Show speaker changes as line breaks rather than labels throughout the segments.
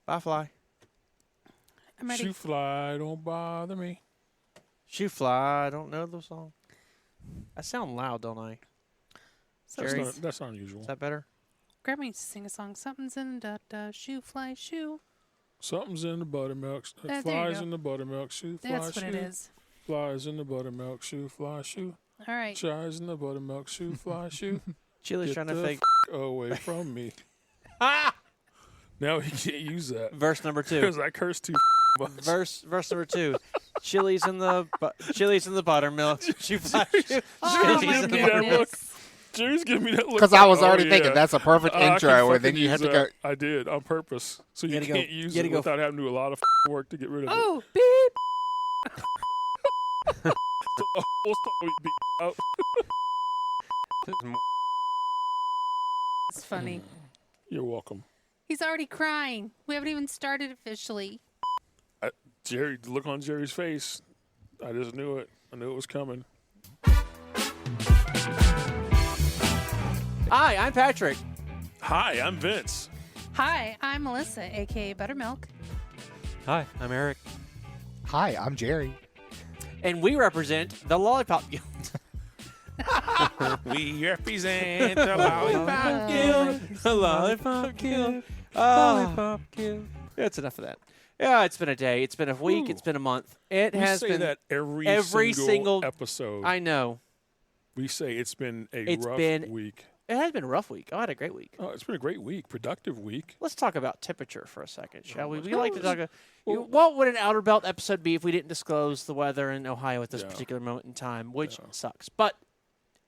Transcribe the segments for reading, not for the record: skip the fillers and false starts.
Bye, fly.
I'm ready.
Shoe fly, don't bother me.
Shoe fly. I don't know the song. I sound loud, don't I? Jerry,
That's not unusual.
is that better?
Grandma used to sing a song. Something's in the shoe, fly, shoe.
Something's in the buttermilk.
There you
Flies
go.
in the buttermilk. Shoe fly,
That's what
shoe.
it is.
Flies in the buttermilk. Shoe fly, shoe.
All right.
Shies in the buttermilk. Shoe fly, shoe.
Chili's
Get
trying to
the
fake.
away from me.
Ah!
Now he can't use that.
Verse number 2.
Because I cursed too much.
Verse number 2. Chili's in the buttermilk. Shoe fly. Shoe.
Oh,
Chili's
my
in the
that
buttermilk.
look.
goodness.
Jerry's giving me that look.
Because I was
Oh,
already
yeah.
thinking that's a perfect
I can
intro, and then
fucking
you have
use
to go.
that. I did on purpose. So you
gotta go-
can't use
you
it
gotta go-
without having to do a lot of work to get rid of it.
Oh, beep.
The whole song we beat out.
It's funny.
You're welcome.
He's already crying. We haven't even started officially.
Jerry, the look on Jerry's face, I just knew it. I knew it was coming.
Hi, I'm Patrick.
Hi, I'm Vince.
Hi, I'm Melissa, a.k.a. Buttermilk.
Hi, I'm Eric.
Hi, I'm Jerry.
And we represent the Lollipop Guild.
We represent the Lollipop
Guild. The Lollipop Guild. Lollipop Guild. That's enough of that. Yeah, it's been a day. It's been a week.
Ooh.
It's been a month. It
We
has
say
been.
that every
single
episode.
I know.
We say it's been a
It's
rough
been-
week.
It has been a rough week. I had a great week.
Oh, it's been a great week. Productive week.
Let's talk about temperature for a second, shall we?
let's
We
go.
like to talk. What would an Outer Belt episode be if we didn't disclose the weather in Ohio at this
Yeah.
particular moment in time, which sucks. But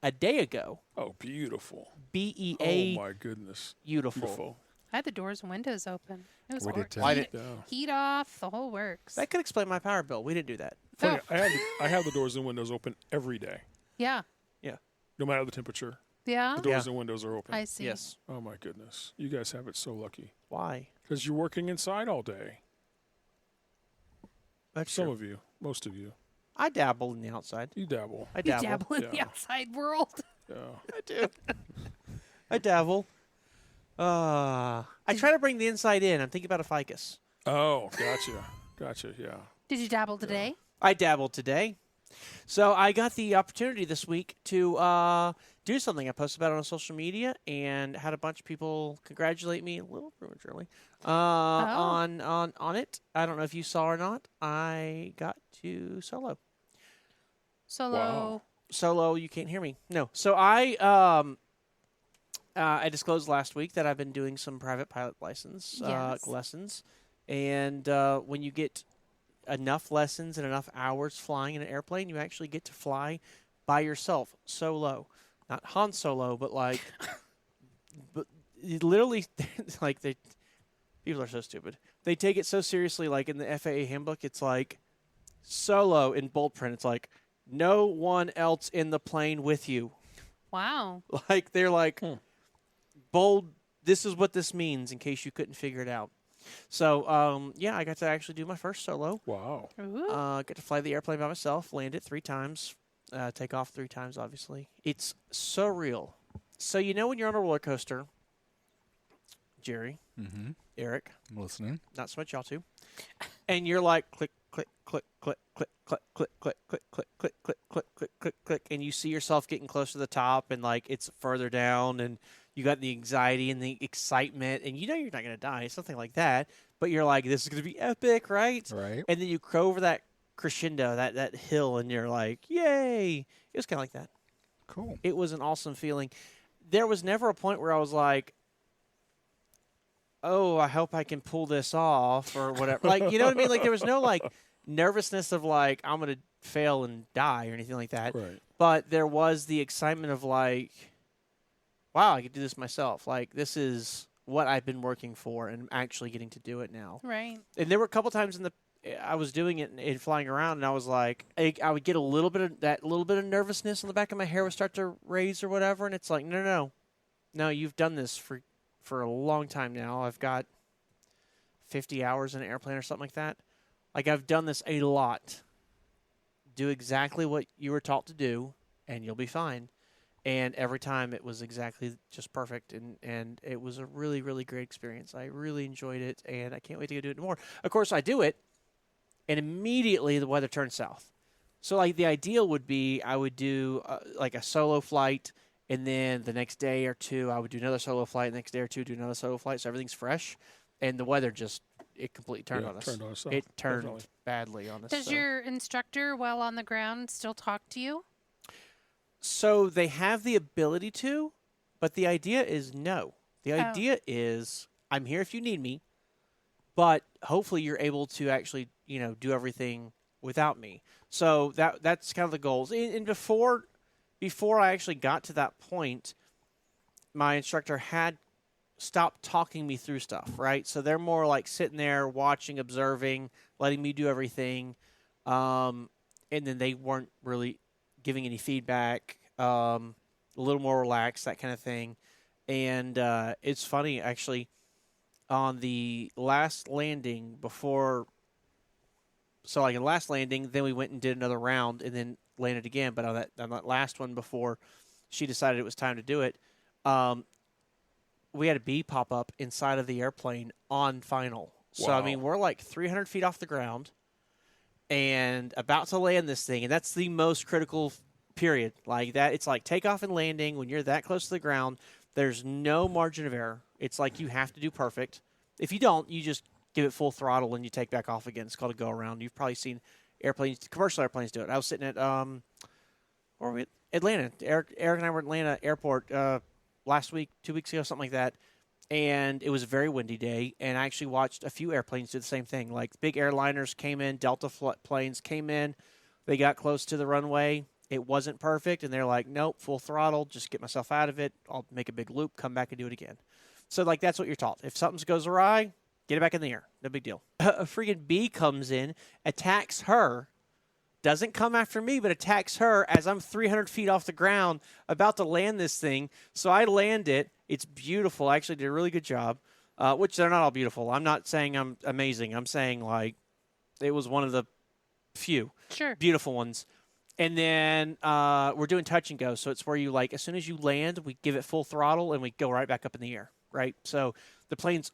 a day ago,
Oh, beautiful.
BEA,
Oh, my goodness.
beautiful.
Beautiful.
I had the doors and windows open. It was
We did
work.
too.
Why
Heat,
Yeah.
heat off, the whole works.
That could explain my power bill. We didn't do that.
Funny,
Oh.
I have the doors and windows open every day,
Yeah.
no matter the temperature.
Yeah.
The doors
Yeah.
and windows are open.
I see.
Yes.
Oh, my goodness. You guys have it so lucky.
Why?
Because you're working inside all day.
That's
Some
true.
of you. Most of you.
I dabble in the outside.
You dabble.
I
You
dabble.
dabble in the
Yeah.
outside world.
Yeah.
I do. I dabble. I try to bring the inside in. I'm thinking about a ficus.
Oh, gotcha. Gotcha, yeah.
Did you dabble today?
I dabbled today. So I got the opportunity this week to do something. I posted about it on social media and had a bunch of people congratulate me a little prematurely on it. I don't know if you saw or not. I got to solo.
Solo.
Solo, you can't hear me. No. So I disclosed last week that I've been doing some private pilot license
Yes.
lessons, and when you get enough lessons and enough hours flying in an airplane, you actually get to fly by yourself, solo, not Han Solo, but like, but it literally, like people are so stupid. They take it so seriously. Like in the FAA handbook, it's like solo in bold print. It's like no one else in the plane with you.
Wow.
Like they're like bold. This is what this means in case you couldn't figure it out. So yeah, I got to actually do my first solo.
Wow.
Ooh.
Got to fly the airplane by myself, land it 3 times, take off 3 times. Obviously, it's surreal. So you know when you're on a roller coaster, Jerry,
Mm-hmm.
Eric,
I'm listening.
not so much y'all two, and you're like click, click, click, click, click, click, click, click, click, click, click, click, click, click, click, click, and you see yourself getting close to the top, and like it's further down, and you got the anxiety and the excitement, and you know you're not gonna die, something like that, but you're like, this is gonna be epic, right?
Right.
And then you go over that crescendo, that hill, and you're like, yay! It was kind of like that.
Cool.
It was an awesome feeling. There was never a point where I was like, oh, I hope I can pull this off or whatever. Like, you know what I mean? Like, there was no, like, nervousness of, like, I'm going to fail and die or anything like that.
Right.
But there was the excitement of, like, wow, I could do this myself. Like, this is what I've been working for and I'm actually getting to do it now.
Right.
And there were a couple times I was doing it and flying around, and I was like, I would get a little bit of nervousness on the back of my hair would start to raise or whatever, and it's like, no, you've done this for a long time now. I've got 50 hours in an airplane or something like that. Like, I've done this a lot. Do exactly what you were taught to do, and you'll be fine. And every time it was exactly just perfect, and it was a really, really great experience. I really enjoyed it, and I can't wait to go do it more. Of course, I do it, and immediately the weather turns south. So, like, the ideal would be I would do, like, a solo flight, and then the next day or two I would do another solo flight, the next day or two do another solo flight, so everything's fresh. And the weather just, it completely turned on us.
Turned on us.
It turned
Definitely.
badly on us.
Does your instructor, while on the ground, still talk to you?
So they have the ability to, but the idea is no. The
Oh.
idea is I'm here if you need me, but hopefully you're able to actually, do everything without me. So that's kind of the goals. And before I actually got to that point, my instructor had stopped talking me through stuff, right? So they're more like sitting there watching, observing, letting me do everything. And then they weren't really giving any feedback, a little more relaxed, that kind of thing. And it's funny, actually, on the last landing in the last landing, then we went and did another round and then landed again. But on that last one before she decided it was time to do it, we had a bee pop up inside of the airplane on final. So, I mean, we're like 300 feet off the ground and about to land this thing, and that's the most critical period. Like that, it's like takeoff and landing. When you're that close to the ground, there's no margin of error. It's like you have to do perfect. If you don't, you just give it full throttle and you take back off again. It's called a go around. You've probably seen commercial airplanes do it. I was sitting at where were we? Atlanta. Eric and I were at Atlanta Airport last week, 2 weeks ago, something like that. And it was a very windy day, and I actually watched a few airplanes do the same thing. Like big airliners came in, Delta planes came in, they got close to the runway. It wasn't perfect, and they're like, nope, full throttle, just get myself out of it. I'll make a big loop, come back and do it again. So, like, that's what you're taught. If something goes awry, get it back in the air. No big deal. A freaking bee comes in, attacks her, doesn't come after me, but attacks her as I'm 300 feet off the ground about to land this thing. So I land it. It's beautiful. I actually did a really good job, which they're not all beautiful. I'm not saying I'm amazing. I'm saying, like, it was one of the few beautiful ones. And then we're doing touch and go. So it's where you, like, as soon as you land, we give it full throttle and we go right back up in the air, right? So the plane's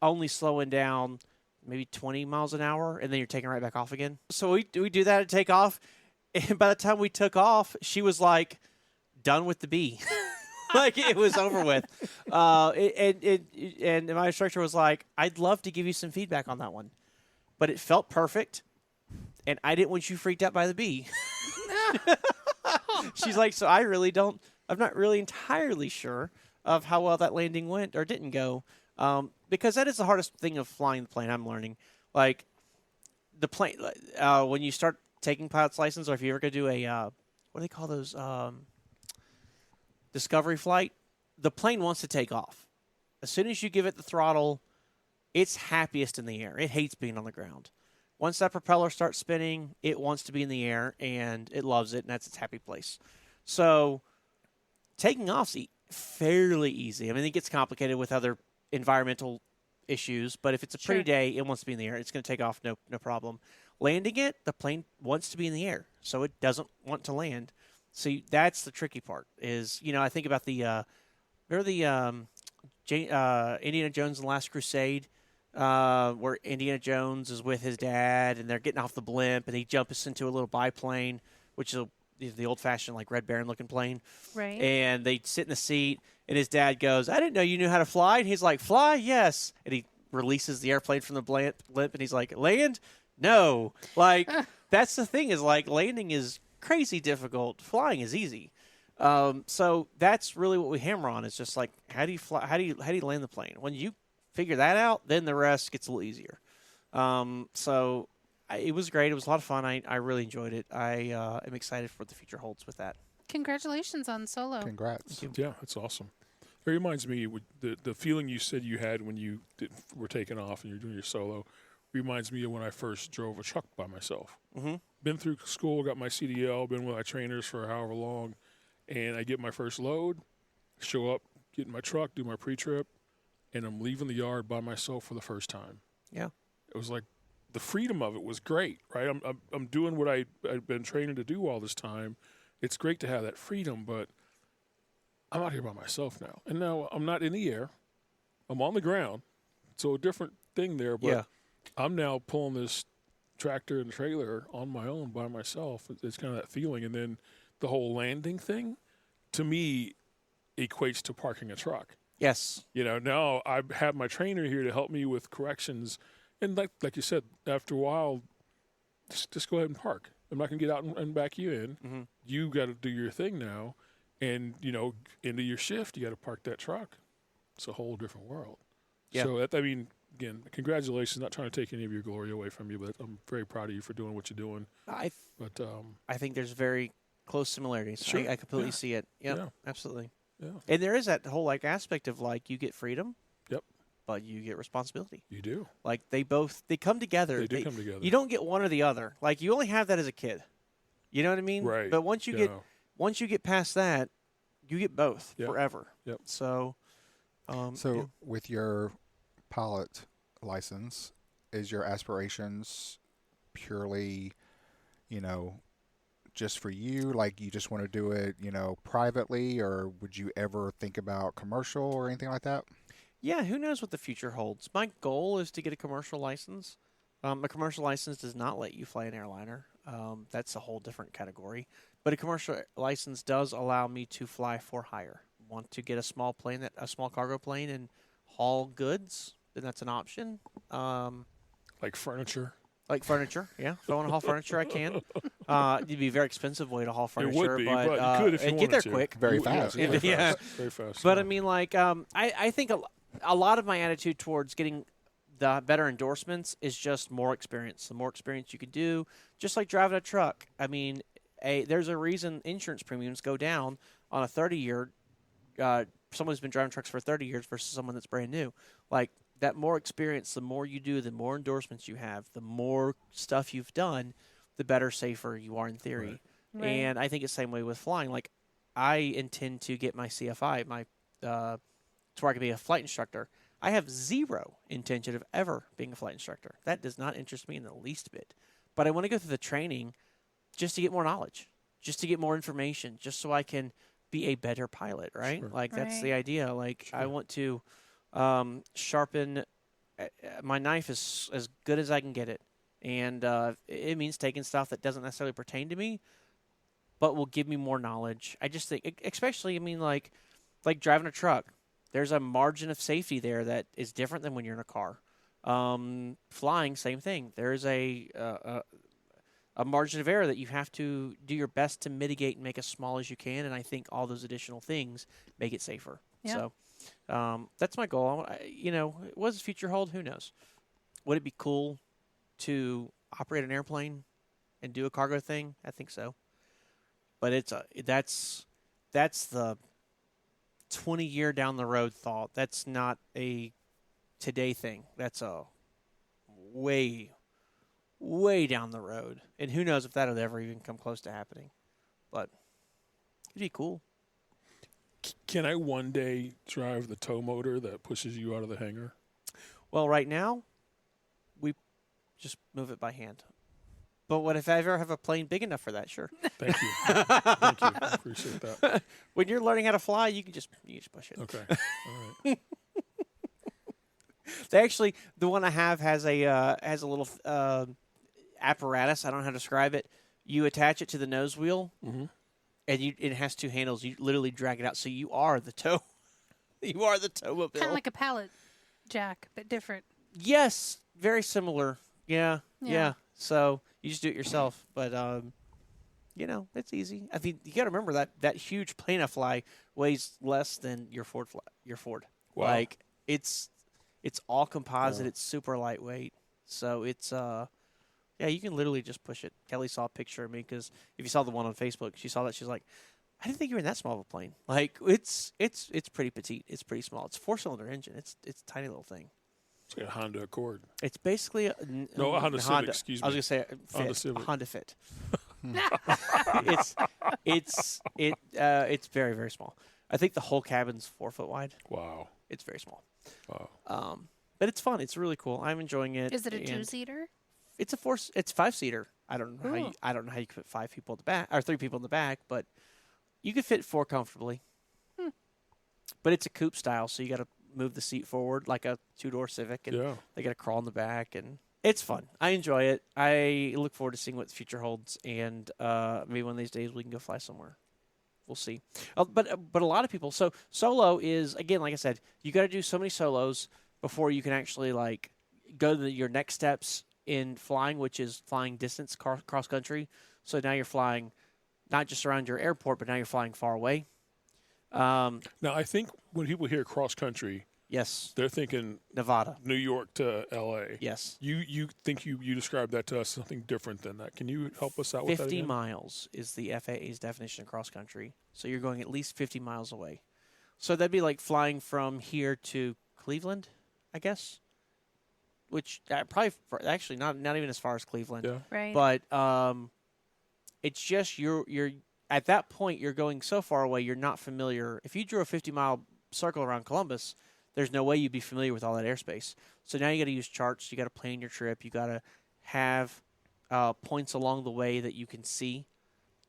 only slowing down maybe 20 miles an hour, and then you're taking right back off again. So we do that at takeoff, and by the time we took off, she was, like, done with the bee. Like, it was over with. And my instructor was like, I'd love to give you some feedback on that one, but it felt perfect, and I didn't want you freaked out by the bee. She's like, so I'm not really entirely sure of how well that landing went or didn't go. Because that is the hardest thing of flying the plane, I'm learning. Like, the plane, when you start taking pilot's license, or if you ever go do a, what do they call those, discovery flight, the plane wants to take off. As soon as you give it the throttle, it's happiest in the air. It hates being on the ground. Once that propeller starts spinning, it wants to be in the air, and it loves it, and that's its happy place. So taking off's fairly easy. I mean, it gets complicated with other environmental issues, but if it's a pretty day, it wants to be in the air. It's going to take off, no problem. Landing it, the plane wants to be in the air, so it doesn't want to land. So that's the tricky part. Is I think about the remember the Indiana Jones and the Last Crusade, where Indiana Jones is with his dad and they're getting off the blimp and he jumps into a little biplane, which is the old-fashioned like Red Baron looking plane,
right?
And they sit in the seat. And his dad goes, I didn't know you knew how to fly. And he's like, fly? Yes. And he releases the airplane from the blimp, and he's like, land? No. Like, that's the thing is, like, landing is crazy difficult. Flying is easy. So that's really what we hammer on is just like, how do you fly? How do you land the plane? When you figure that out, then the rest gets a little easier. It was great. It was a lot of fun. I really enjoyed it. I am excited for what the future holds with that.
Congratulations on solo.
Congrats.
Yeah, that's awesome. It reminds me, the feeling you said you had when you were taking off and you're doing your solo, reminds me of when I first drove a truck by myself.
Mm-hmm.
Been through school, got my CDL, been with my trainers for however long, and I get my first load, show up, get in my truck, do my pre-trip, and I'm leaving the yard by myself for the first time.
Yeah.
It was like the freedom of it was great, right? I'm doing what I've been training to do all this time. It's great to have that freedom, but I'm out here by myself now. And now I'm not in the air. I'm on the ground. So a different thing there. But
Yeah.
I'm now pulling this tractor and trailer on my own by myself. It's kind of that feeling. And then the whole landing thing, to me, equates to parking a truck.
Yes.
Now I have my trainer here to help me with corrections. And like you said, after a while, just go ahead and park. I'm not going to get out and back you in.
Mm-hmm.
You got to do your thing now. And, into your shift, you got to park that truck. It's a whole different world.
Yeah.
So, again, congratulations. Not trying to take any of your glory away from you, but I'm very proud of you for doing what you're doing.
I
But
think there's very close similarities.
Sure.
I completely
Yeah.
see it. Yep,
Yeah.
absolutely.
Yeah,
And there is that whole aspect of you get freedom.
Yep.
But you get responsibility.
you do.
They come together.
They do come together.
You don't get one or the other. You only have that as a kid. You know what I mean?
Right.
But once you get past that, you get both
Yep.
forever.
Yep.
So
So with your pilot license, is your aspirations purely, just for you? Like you just want to do it, privately, or would you ever think about commercial or anything like that?
yeah, who knows what the future holds? My goal is to get a commercial license. A commercial license does not let you fly an airliner. That's a whole different category. But a commercial license does allow me to fly for hire. Want to get a small cargo plane, and haul goods? Then that's an option.
Like furniture.
Like furniture, yeah. If I want to haul furniture, I can. It'd be a very expensive way to haul
It
furniture,
would be, but you could if you
and
wanted
get there
to.
quick.
Very fast.
Yeah, very
Yeah.
fast. Very fast.
But
yeah.
I mean, I think a lot of my attitude towards getting the better endorsements is just more experience. The more experience you can do, just like driving a truck. I mean, there's a reason insurance premiums go down on a 30-year. Someone who's been driving trucks for 30 years versus someone that's brand new. That more experience, the more you do, the more endorsements you have, the more stuff you've done, the better, safer you are in theory.
Right.
And I think it's the same way with flying. I intend to get my CFI, to where I can be a flight instructor. I have zero intention of ever being a flight instructor. That does not interest me in the least bit. But I want to go through the training just to get more knowledge, just to get more information, just so I can be a better pilot, right?
Sure.
That's the
Right.
idea. I want to sharpen my knife as good as I can get it. And it means taking stuff that doesn't necessarily pertain to me, but will give me more knowledge. I just think, especially, like driving a truck, there's a margin of safety there that is different than when you're in a car. Flying, same thing. There's a margin of error that you have to do your best to mitigate and make as small as you can. And I think all those additional things make it safer.
Yeah.
So that's my goal. What does the future hold? Who knows? Would it be cool to operate an airplane and do a cargo thing? I think so. But that's the 20-year down the road thought. That's not a today thing. That's a way down the road. And who knows if that would ever even come close to happening. But it'd be cool.
Can I one day drive the tow motor that pushes you out of the hangar?
Well, right now, we just move it by hand. But what if I ever have a plane big enough for that? Sure.
Thank you. Thank you. I appreciate that.
When you're learning how to fly, you just push it.
Okay. All right.
They actually, the one I have has a little apparatus. I don't know how to describe it. You attach it to the nose wheel,
Mm-hmm.
and it has two handles. You literally drag it out, so you are the tow. You are the towmobile.
Kind of like a pallet jack, but different.
Yes, very similar. Yeah.
Yeah.
So you just do it yourself, but it's easy. I mean, you got to remember that huge plane I fly weighs less than your Ford.
Wow.
It's all composite.
Yeah.
It's super lightweight. So it's you can literally just push it. Kelly saw a picture of me because if you saw the one on Facebook, she saw that. She's like, I didn't think you were in that small of a plane. It's pretty petite. It's pretty small. It's a 4-cylinder engine. It's a tiny little thing.
It's like a Honda Accord.
It's basically a
Honda Civic, excuse
I was
me.
gonna say
Honda Civic.
Honda Fit. it's very, very small. I think the whole cabin's 4 foot wide.
Wow.
It's very small.
Wow.
But it's fun. It's really cool. I'm enjoying it.
Is it a
and
2-seater?
It's a 5-seater. I don't know
Ooh.
how you could fit 5 people at the back or 3 people in the back, but you could fit 4 comfortably. But it's a coupe style, so you got to move the seat forward like a two-door Civic, and
Yeah.
they got to crawl in the back, and it's fun. I enjoy it. I look forward to seeing what the future holds, and maybe one of these days we can go fly somewhere. We'll see. But a lot of people. So solo is, again, like I said, you got to do so many solos before you can actually like go to your next steps in flying, which is flying distance cross country. So now you're flying not just around your airport, but now you're flying far away.
Now, I think when people hear cross country,
Yes,
they're thinking
Nevada.
New York to L.A.
Yes.
You think you described that to us something different than that. Can you help us out with that
50
again?
miles is the FAA's definition of cross country. So you're going at least 50 miles away. So that'd be like flying from here to Cleveland, I guess. Which probably actually not even as far as Cleveland.
Yeah.
Right.
But it's just you're at that point you're going so far away you're not familiar. If you drew a 50-mile circle around Columbus, there's no way you'd be familiar with all that airspace. So now you got to use charts. You got to plan your trip. You got to have points along the way that you can see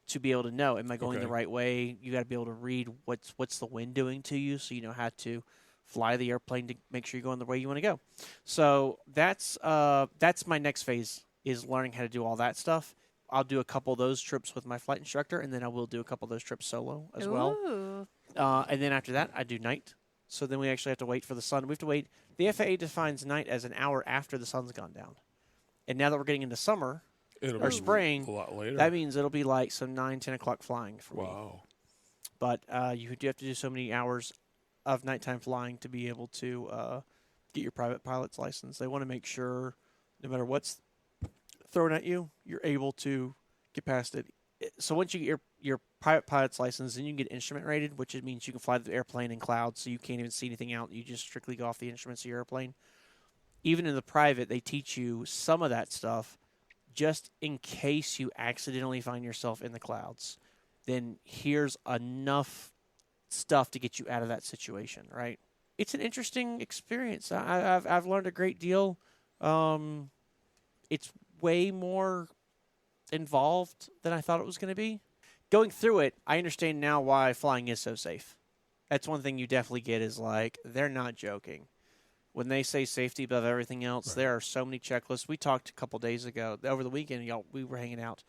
to be able to know, am I going the right way? You got to be able to read what's the wind doing to you, so you know how to fly the airplane to make sure you're going the way you want to go. So that's my next phase, is learning how to do all that stuff. I'll do a couple of those trips with my flight instructor, and then I will do a couple of those trips solo as well.
Ooh.
And then after that, I do night. So then we actually have to wait for the sun. We have to wait. The FAA defines night as an hour after the sun's gone down. And now that we're getting into summer
It'll
or
be
spring,
a lot later.
that means it'll be like some 9, 10 o'clock flying for me.
Wow.
But you do have to do so many hours of nighttime flying to be able to get your private pilot's license. They want to make sure no matter what's thrown at you, you're able to get past it. So once you get your private pilot's license, then you can get instrument rated, which means you can fly the airplane in clouds, so you can't even see anything out. You just strictly go off the instruments of your airplane. Even in the private, they teach you some of that stuff just in case you accidentally find yourself in the clouds. Then here's enough stuff to get you out of that situation, right? It's an interesting experience. I've learned a great deal. It's way more involved than I thought it was going to be. Going through it, I understand now why flying is so safe. That's one thing you definitely get is like, they're not joking. When they say safety above everything else, there are so many checklists. We talked a couple days ago, over the weekend, we were hanging out,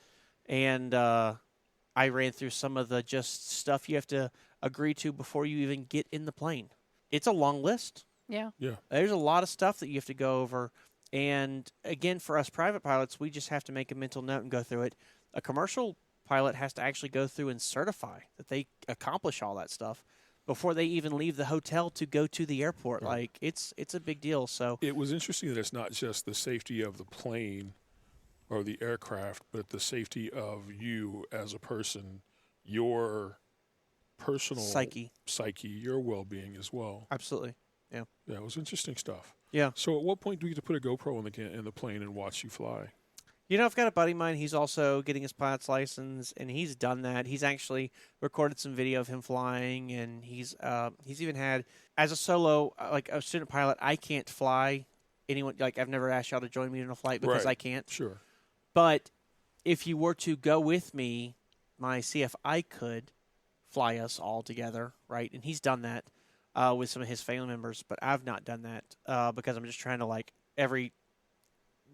and I ran through some of the just stuff you have to agree to before you even get in the plane. It's a long list.
Yeah.
Yeah.
There's a lot of stuff that you have to go over. And again, for us private pilots, we just have to make a mental note and go through it. A commercial pilot has to actually go through and certify that they accomplish all that stuff before they even leave the hotel to go to the airport.
Yeah.
Like it's a big deal. So
It was interesting that it's not just the safety of the plane or the aircraft, but the safety of you as a person, your personal
psyche,
your well-being as well.
absolutely.
Yeah, it was interesting stuff.
Yeah.
So at what point do we get to put a GoPro in the plane and watch you fly?
You know, I've got a buddy of mine. He's also getting his pilot's license, and he's done that. He's actually recorded some video of him flying, and he's even had, as a solo, like a student pilot, I can't fly anyone. Like, I've never asked y'all to join me in a flight because
Right.
I can't.
Sure.
But if you were to go with me, my CFI could fly us all together, right? And he's done that with some of his family members, but I've not done that because I'm just trying to, like, every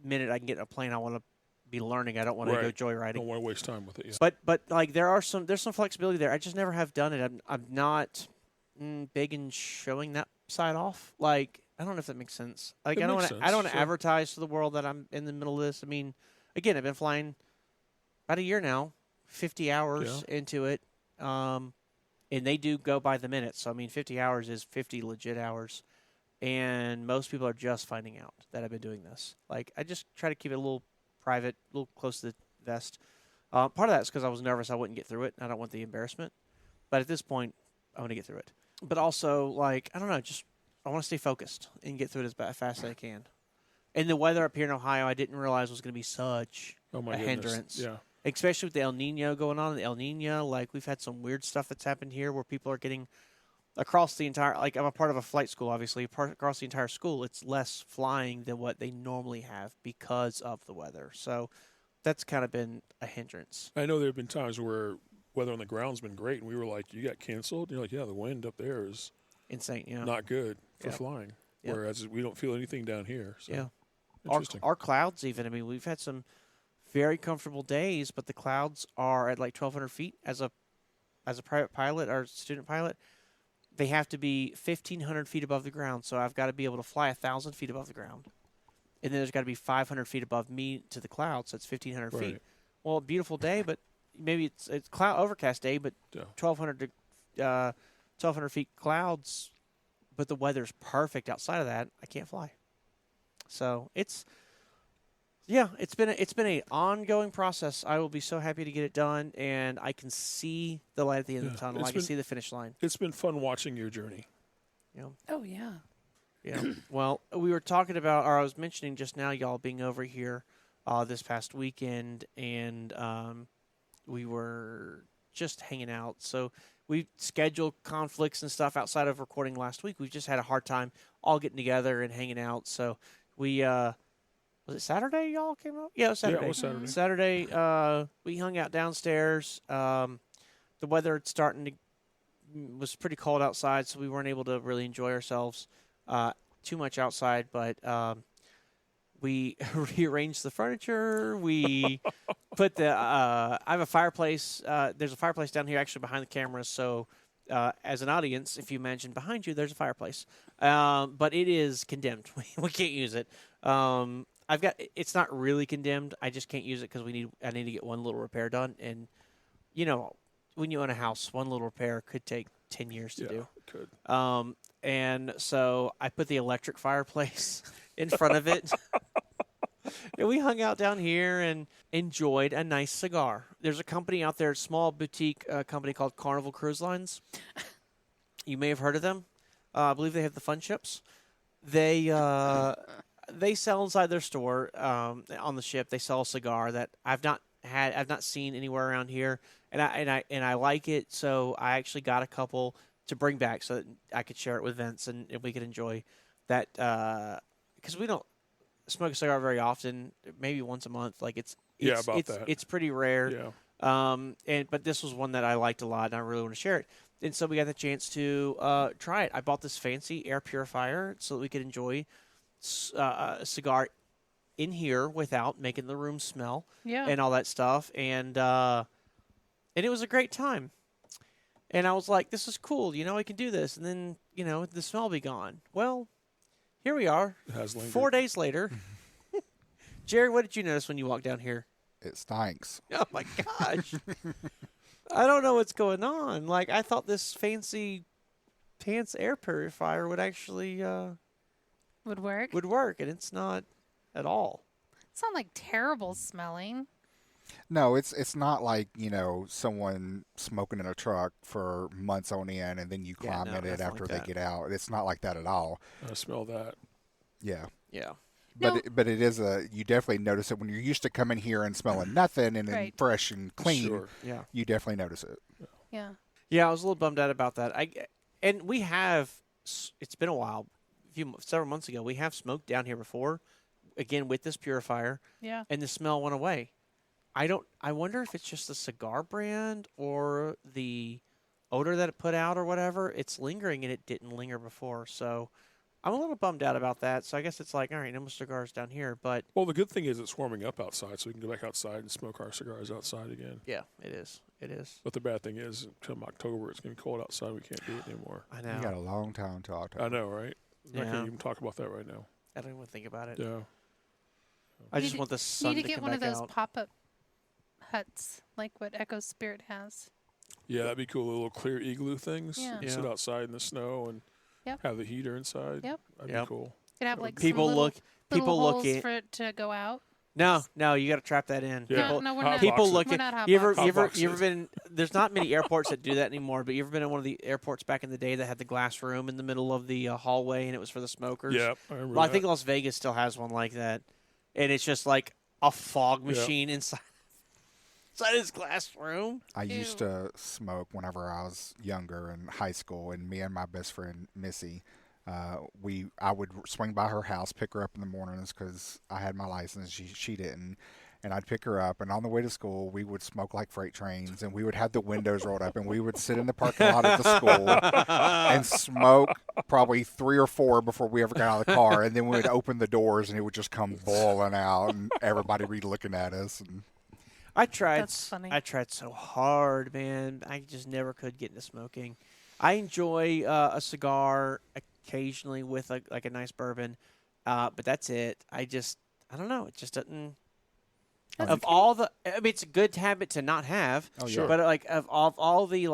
minute I can get in a plane, I want to be learning. I don't want to go
Right.
joyriding.
Don't want to waste time with it. Yeah.
But like there's some flexibility there. I just never have done it. I'm not big in showing that side off. Like, I don't know if that makes sense. Like,
It
I don't
makes
want to
sense, sure.
advertise to the world that I'm in the middle of this. I mean, again, I've been flying about a year now, 50 hours into it. And they do go by the minute. So I mean, 50 hours is 50 legit hours. And most people are just finding out that I've been doing this. Like, I just try to keep it a little private, a little close to the vest. Part of that is because I was nervous I wouldn't get through it. I don't want the embarrassment. But at this point, I want to get through it. But also, like, I don't know, just I want to stay focused and get through it as fast as I can. And the weather up here in Ohio, I didn't realize was going to be such
Oh my
a
goodness.
hindrance.
Yeah.
Especially with the El Nino going on. The El Nino, like, we've had some weird stuff that's happened here where people are getting across the entire, like, I'm a part of a flight school, obviously. Across the entire school, it's less flying than what they normally have because of the weather. So that's kind of been a hindrance.
I know there have been times where weather on the ground's been great, and we were like, "You got canceled?" And you're like, "Yeah, the wind up there is
insane. Yeah,
not good for
Yep.
flying.
Yep.
Whereas we don't feel anything down here. So.
yeah.
Interesting.
Our clouds, even. I mean, we've had some very comfortable days, but the clouds are at like 1,200 feet as a private pilot or student pilot. They have to be 1,500 feet above the ground, so I've got to be able to fly 1,000 feet above the ground. And then there's got to be 500 feet above me to the clouds, so it's 1,500 feet.
Right.
Well, beautiful day, but maybe it's cloud overcast day, but
Yeah.
1,200 feet clouds, but the weather's perfect outside of that. I can't fly. So it's been an ongoing process. I will be so happy to get it done, and I can see the light at the end of the
Yeah.
tunnel.
It's
I can
been-
see the finish line.
It's been fun watching your journey.
You know.
Oh yeah.
Yeah. Well, we were talking about, or I was mentioning just now, y'all being over here this past weekend, and we were just hanging out. So we scheduled conflicts and stuff outside of recording last week. We've just had a hard time all getting together and hanging out. So we was it Saturday y'all came out? Yeah, it was Saturday.
Yeah, it was Saturday.
Saturday, we hung out downstairs. The weather was pretty cold outside, so we weren't able to really enjoy ourselves too much outside. But we rearranged the furniture. We put I have a fireplace. There's a fireplace down here, actually behind the cameras. So as an audience, if you imagine behind you, there's a fireplace, but it is condemned. We can't use it. It's not really condemned. I just can't use it because I need to get one little repair done. And you know, when you own a house, one little repair could take 10 years to do.
It could.
And so I put the electric fireplace in front of it. And we hung out down here and enjoyed a nice cigar. There's a company out there, a small boutique company called Carnival Cruise Lines. You may have heard of them. I believe they have the fun ships. They sell inside their store on the ship. They sell a cigar that I've not seen anywhere around here, and I like it. So I actually got a couple to bring back so that I could share it with Vince and we could enjoy that because we don't smoke a cigar very often, maybe once a month. Like it's pretty rare.
Yeah.
But this was one that I liked a lot, and I really want to share it. And so we got the chance to try it. I bought this fancy air purifier so that we could enjoy a cigar in here without making the room smell and all that stuff. And it was a great time. And I was like, this is cool. You know, I can do this. And then, you know, the smell will be gone. Well, here we are.
It has lingered.
4 days later. Jerry, what did you notice when you walked down here?
It stinks.
Oh, my gosh. I don't know what's going on. Like, I thought this fancy pants air purifier would actually
Would work.
would work, and it's not at all.
It's not like terrible smelling.
No, it's not like, you know, someone smoking in a truck for months on end and then you
Yeah,
climb
no,
in it
nothing
after
like
they
that.
get out. It's not like that at all.
I smell that.
Yeah.
Yeah.
No.
But it is you definitely notice it when you're used to coming here and smelling nothing and then
Right.
fresh and clean.
Sure.
Yeah.
You definitely notice it.
Yeah.
Yeah, I was a little bummed out about that. And we have, it's been a while, several months ago, we have smoked down here before, again with this purifier,
Yeah.
and the smell went away. I wonder if it's just the cigar brand or the odor that it put out or whatever. It's lingering and it didn't linger before. So I'm a little bummed out about that. So I guess it's like, all right, no more cigars down here. But
Well, the good thing is it's warming up outside, so we can go back outside and smoke our cigars outside again.
yeah, it is. It is.
But the bad thing is, come October, it's going to be cold outside. We can't do it anymore.
I
You
know.
got a long time until October.
I know, right? I
Yeah.
can't even talk about that right now.
I don't even think about it.
Yeah.
I just
Need-
want the sun
Need
to
to get
come
one of
back
those
out.
pop-up huts like what Echo Spirit has.
Yeah, that'd be cool. Little clear igloo things.
Yeah.
You sit
Yeah.
outside in the snow and
Yep.
have the heater inside.
Yep.
That'd
Yep.
be cool.
Could have like
People
some little,
look. People
little
look
holes
in.
for it to go out.
No, you got to trap that in.
Yeah.
People,
No, we're
Hot
not.
people
boxes.
look
We're
at.
not hot
You ever,
boxes.
you ever,
Hot
you ever
boxes.
been? There's not many airports that do that anymore. But you ever been in one of the airports back in the day that had the glass room in the middle of the hallway and it was for the smokers?
Yeah, I remember
Well, I
that.
think Las Vegas still has one like that, and it's just like a fog
Yeah.
machine inside this glass room.
I used
Ew.
to smoke whenever I was younger in high school, and me and my best friend Missy, I would swing by her house, pick her up in the mornings because I had my license, she didn't, and I'd pick her up, and on the way to school, we would smoke like freight trains, and we would have the windows rolled up, and we would sit in the parking lot at the school and smoke probably 3 or 4 before we ever got out of the car, and then we would open the doors, and it would just come boiling out, and everybody would be looking at us. And
I tried.
That's funny.
I tried so hard, man. I just never could get into smoking. I enjoy a cigar occasionally with like a nice bourbon, but that's it. I don't know. It just doesn't. Of all the, I mean, it's a good habit to not have.
Oh, yeah.
Sure.
But like of all the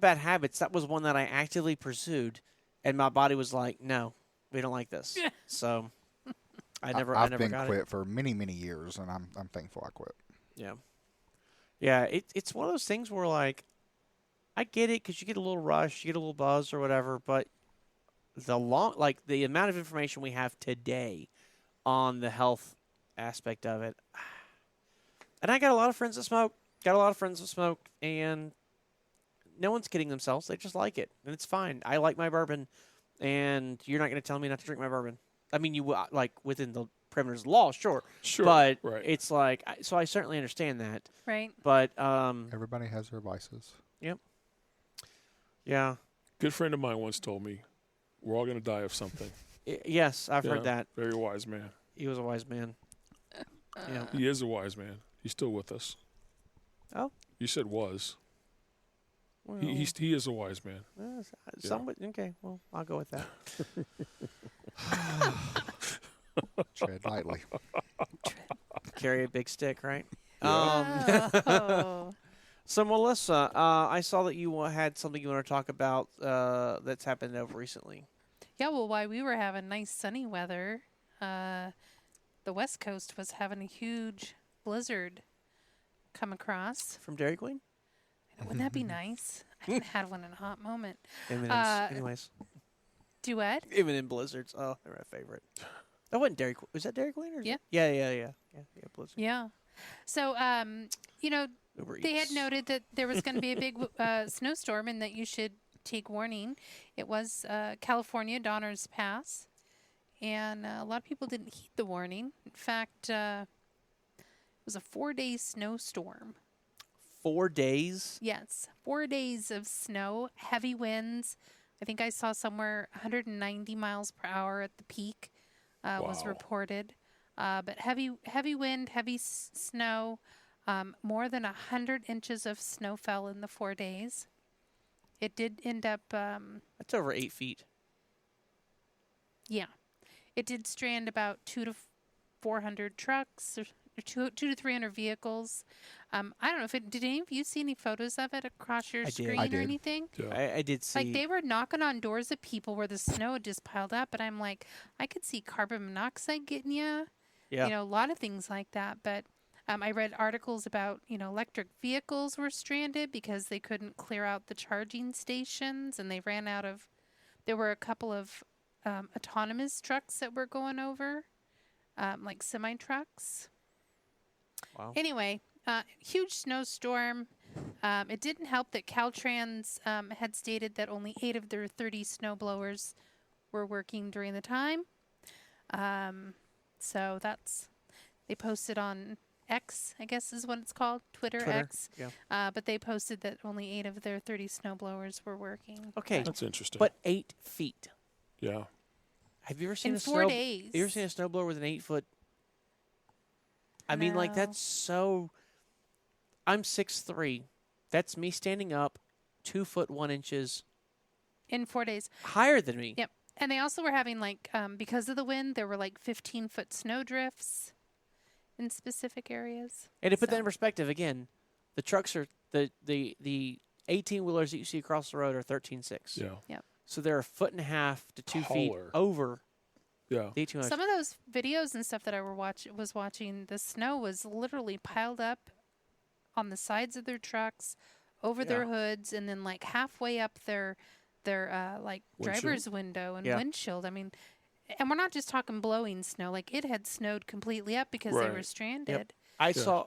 bad habits, that was one that I actively pursued, and my body was like, no, we don't like this. So
I've
I never
been
got
quit
it.
for many, many years, and I'm thankful I quit.
Yeah, yeah. It's one of those things where like, I get it because you get a little rush, you get a little buzz or whatever, but the amount of information we have today on the health aspect of it, and I got a lot of friends that smoke. And no one's kidding themselves. They just like it, and it's fine. I like my bourbon, and you're not going to tell me not to drink my bourbon. I mean, you like within the perimeters of the law, sure. But
right.
it's like, so I certainly understand that.
Right.
But
Everybody has their vices.
yeah,
Good friend of mine once told me, "We're all going to die of something."
yes, I've
Yeah,
heard that.
Very wise man.
He was a wise man. Yeah.
He is a wise man. He's still with us.
Oh.
You said was.
Well,
He is a wise man.
okay. Well, I'll go with that.
Tread lightly.
Carry a big stick, right?
Oh.
So, Melissa, I saw that you had something you want to talk about that's happened over recently.
Yeah, well, while we were having nice sunny weather, the West Coast was having a huge blizzard come across.
From Dairy Queen?
Wouldn't that be nice? I haven't had one in a hot moment.
M&M's. Anyways.
Duet?
M&M Blizzards. Oh, they're my favorite. That wasn't Dairy Queen. Was that Dairy Queen? Or
Yeah.
Yeah, Blizzard.
Yeah. So,
Uber
they had
Eats.
noted that there was going to be a big snowstorm and that you should take warning. It was California, Donner's Pass, and a lot of people didn't heed the warning. In fact, it was a 4-day snowstorm.
4 days?
Yes, 4 days of snow, heavy winds. I think I saw somewhere 190 miles per hour at the peak was
Wow.
reported. But heavy wind, heavy snow. More than 100 inches of snow fell in the 4 days. It did end up,
That's over 8 feet.
yeah, it did strand about 200 to 400 trucks, or 200 to 300 vehicles. I don't know if did any of you see any photos of it across your
I did.
screen
I
or
did.
anything?
Yeah.
I did see.
Like they were knocking on doors of people where the snow had just piled up, and I'm like, I could see carbon monoxide getting you.
Yeah.
You know, a lot of things like that. But I read articles about, electric vehicles were stranded because they couldn't clear out the charging stations, and they ran out of. There were a couple of autonomous trucks that were going over, like semi trucks.
Wow.
Anyway, huge snowstorm. It didn't help that Caltrans had stated that only 8 of their 30 snow blowers were working during the time. So they posted on X, I guess is what it's called, Twitter. X.
Yeah.
But they posted that only 8 of their 30 snow blowers were working.
Okay.
That's interesting.
But 8 feet.
yeah.
Have you ever seen
In
a
4
snow?
days.
Have you ever seen a snowblower with an 8-foot? I mean, like
No.
that's so. I'm 6'3". That's me standing up, 2 foot 1 inches
In 4 days.
higher than me.
Yep. And they also were having, like, because of the wind, there were, like, 15-foot snow drifts in specific areas.
And to put that
So-
in perspective, again, the trucks are the 18-wheelers that you see across the road are 13.6.
Yeah.
So they're 1.5 to 2 feet
Taller.
over
Yeah.
the 18-wheelers.
Some of those videos and stuff that I was watching, the snow was literally piled up on the sides of their trucks, over their hoods, and then like halfway up their like
Windshield?
driver's window and
Yeah.
windshield. I mean, and we're not just talking blowing snow; like it had snowed completely up because they were
Right.
stranded.
I saw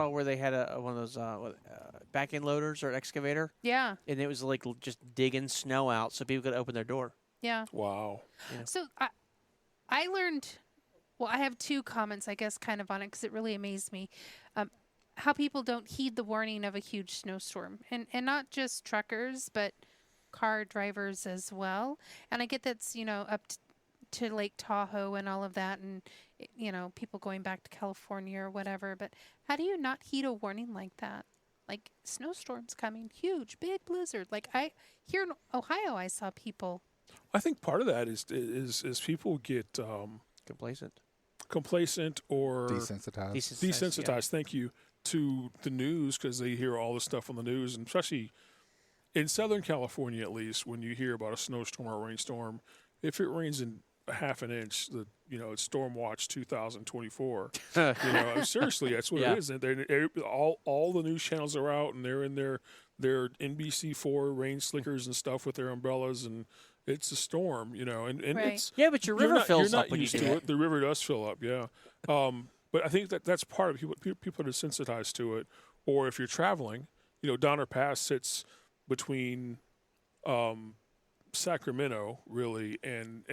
where they had one of those back end loaders or an excavator,
Yeah,
and it was like just digging snow out so people could open their door.
yeah.
Wow.
So I learned Well, I have 2 comments, I guess, kind of on it because it really amazed me. How people don't heed the warning of a huge snowstorm, and not just truckers, but car drivers as well. And I get that's up to Lake Tahoe and all of that, and people going back to California or whatever. But how do you not heed a warning like that? Like snowstorms coming, huge, big blizzard. Like here in Ohio, I saw people.
I think part of that is people get complacent or
desensitized.
Yeah.
Thank you, to the news because they hear all the stuff on the news, and especially in Southern California, at least when you hear about a snowstorm or a rainstorm, if it rains in a half an inch, it's Storm Watch 2024. Seriously, that's what
Yeah.
it is. All the news channels are out, and they're in their NBC4 rain slickers and stuff with their umbrellas, and it's a storm, and
Right.
it's
Yeah, but your river fills
you're
up
not
when you
used
do
to
that.
it. The river does fill up, yeah. But I think that's part of it. People are desensitized to it. Or if you're traveling, Donner Pass sits between Sacramento, really, and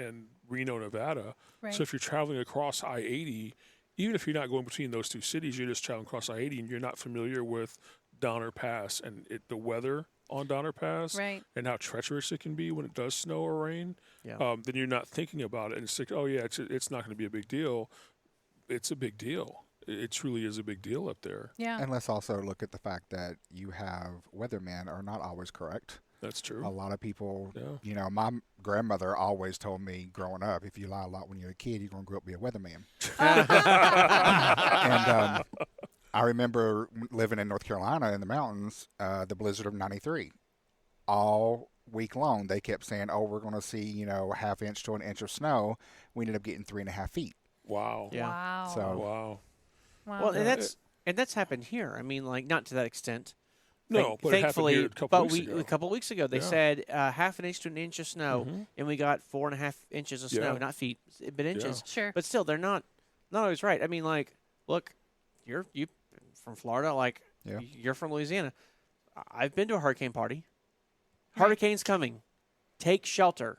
Reno, Nevada.
Right.
So if you're traveling across I-80, even if you're not going between those two cities, you're just traveling across I-80 and you're not familiar with Donner Pass and the weather on Donner Pass
Right.
and how treacherous it can be when it does snow or rain,
Yeah.
then you're not thinking about it. And it's like, oh, yeah, it's not going to be a big deal. It's a big deal. It truly is a big deal up there.
Yeah.
And let's also look at the fact that you have weathermen are not always correct.
That's true.
A lot of people,
Yeah.
my grandmother always told me growing up, if you lie a lot when you're a kid, you're going to grow up to be a weatherman. And I remember living in North Carolina in the mountains, the blizzard of '93. All week long, they kept saying, oh, we're going to see, half inch to an inch of snow. We ended up getting 3.5 feet.
Wow.
Yeah.
Wow.
So-
Wow.
Wow.
Well, and that's happened here. I mean, like not to that extent.
No, but it happened
thankfully,
here a couple
but
weeks ago.
a couple weeks ago they
Yeah.
said half an inch to an inch of snow,
Mhm.
and we got 4.5 inches of snow,
Yeah.
not feet, but inches.
Sure.
But still, they're not always right. I mean, like, look, you from Florida, like
Yeah.
you're from Louisiana. I've been to a hurricane party. Hurricane's coming. Take shelter.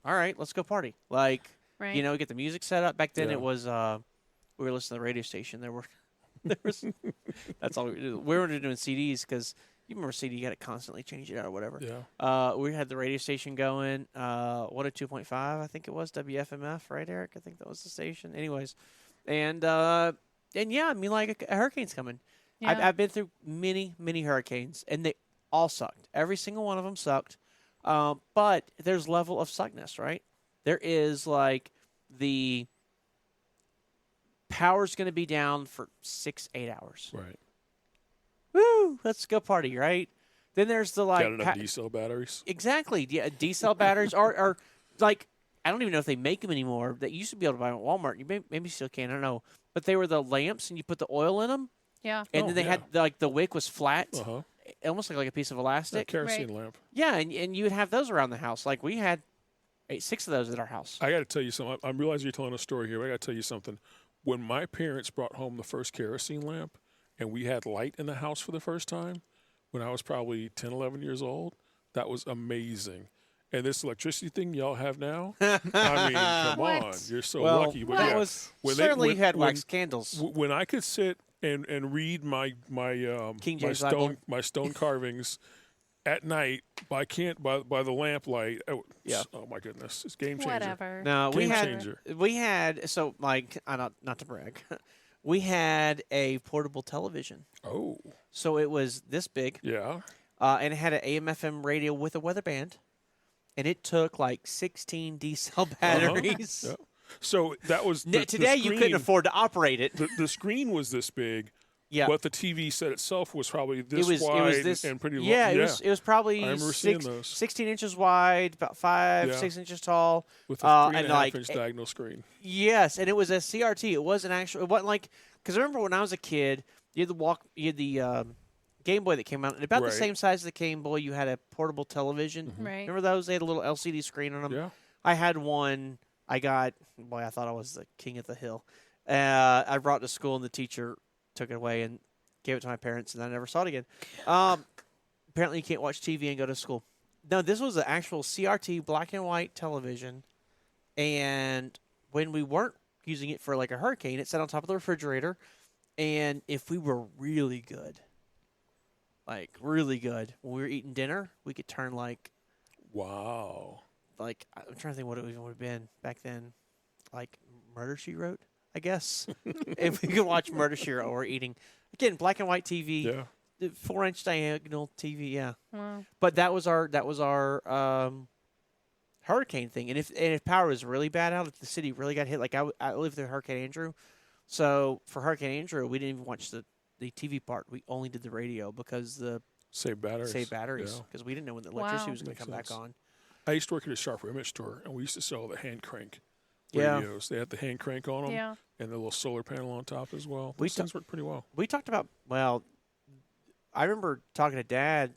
All right, let's go party. Like,
Right.
get the music set up. Back then
Yeah.
it was we were listening to the radio station. There was that's all we were doing. We were doing CDs because you remember CD, you got to constantly change it out or whatever.
Yeah.
We had the radio station going, 102.5, I think it was, WFMF, right, Eric? I think that was the station. Anyways, and yeah, I mean, like a hurricane's coming.
Yeah.
I've been through many, many hurricanes, and they all sucked. Every single one of them sucked. But there's level of suckness, right? There is like the power's going to be down for 6-8 hours.
Right.
Woo! Let's go party, right? Then there's the like
Got enough D-cell batteries?
exactly, yeah, D-cell batteries are like I don't even know if they make them anymore. That you used to be able to buy them at Walmart. You maybe still can. I don't know. But they were the lamps, and you put the oil in them,
Yeah.
and
Oh,
then they
yeah.
had the wick was flat,
Uh-huh.
almost like a piece of
That
elastic.
kerosene lamp.
Yeah, and you would have those around the house. Like we had 6 of those at our house.
I got to tell you something. I realize you're telling a story here, but I got to tell you something. When my parents brought home the first kerosene lamp and we had light in the house for the first time, when I was probably 10, 11 years old, that was amazing. And this electricity thing y'all have now, I mean, come
What?
on. You're so
well,
lucky. But
that
yeah,
was
when they-
certainly
when-
you had
when-
wax candles.
when I could sit and read my
King
my
James Bible.
stone carvings at night by the lamplight,
Yeah.
oh my goodness, it's game changer.
Whatever.
No,
Game changer.
we had so like not to brag, we had a portable television.
Oh,
So it was this big,
yeah.
and it had an AM/FM radio with a weather band, and it took like 16 D-cell batteries.
Yeah. So that was
Today you couldn't
screen-
afford to operate it.
The screen was this big,
Yeah,
but the TV set itself was probably this
it was
wide
this
and pretty long.
yeah, it was probably
I remember seeing those.
16 inches wide, about 5,
Yeah.
6 inches tall.
with a
and
3.5
like
inch diagonal screen.
Yes, and it was a CRT. It wasn't actual. It wasn't like because I remember when I was a kid, you had the Game Boy that came out, and about the
Right.
same size as the Game Boy. You had a portable television.
Right.
Remember those? They had a little LCD screen on them.
Yeah.
I had one. I got boy. I thought I was the king of the hill. I brought it to school, and the teacher took it away and gave it to my parents, and I never saw it again. Apparently, you can't watch TV and go to school. No, this was an actual CRT black and white television, and when we weren't using it for like a hurricane, it sat on top of the refrigerator, and if we were really good, like really good, when we were eating dinner, we could turn like
Wow.
I'm trying to think what it even would have been back then, like Murder She Wrote, I guess. If we could watch Murder She Wrote, or eating again black and white TV,
Yeah.
4-inch diagonal TV, yeah.
Wow.
But that was our hurricane thing, and if power was really bad out, if the city really got hit, like I lived through Hurricane Andrew, so for Hurricane Andrew we didn't even watch the TV part. We only did the radio because the
Save batteries. Yeah.
because we didn't know when the electricity
Wow.
was going to come
Makes
back
sense.
on.
I used to work at a sharper image store, and we used to sell the hand crank
Yeah.
radios. They had the hand crank on them,
Yeah.
and the little solar panel on top as well.
We
Those things worked pretty well.
We talked about, well, I remember talking to Dad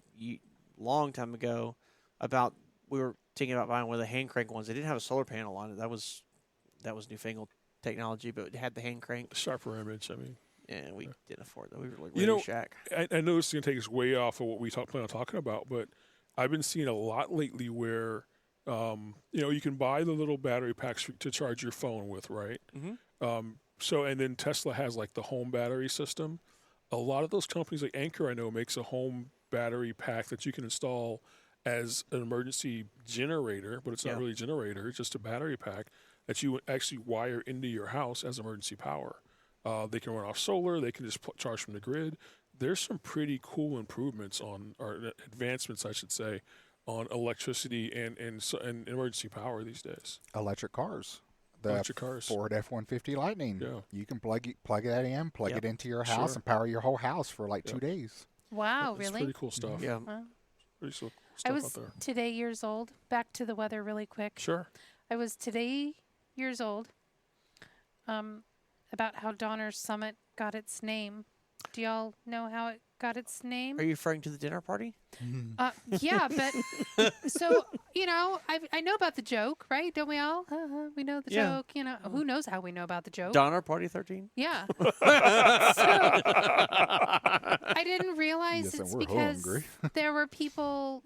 long time ago about we were thinking about buying one of the hand crank ones. They didn't have a solar panel on it. That was newfangled technology, but it had the hand crank.
The sharper image. I mean,
And we didn't afford that. We were like
You
Radio
know,
Shack.
I know this is going to take us way off of what we plan on talking about, but I've been seeing a lot lately where, you can buy the little battery packs to charge your phone with, right?
Mhm.
And then Tesla has like the home battery system. A lot of those companies, like Anchor, I know, makes a home battery pack that you can install as an emergency generator, but it's not
Yeah.
really a generator; it's just a battery pack that you actually wire into your house as emergency power. They can run off solar. They can just charge from the grid. There's some pretty cool improvements or advancements, I should say, on electricity and emergency power these days.
Electric cars. The
Electric cars.
Ford F-150 Lightning.
Yeah.
You can plug that in, plug
Yep.
it into your house,
Sure.
and power your whole house for like 2
Yep.
days.
Wow,
It's
really?
pretty cool stuff.
Yeah.
Wow.
Pretty cool
I
stuff
was
out there.
today years old. Back to the weather really quick.
Sure.
I was today years old. About how Donner Summit got its name. Do y'all know how it got its name?
Are you referring to the dinner party?
Yeah, but so I know about the joke, right? Don't we all? We know the
Yeah.
joke. Who knows how we know about the joke?
Donner Party 13?
Yeah. So, I didn't realize
Yes, and
it's
we're
because
hungry.
there were people,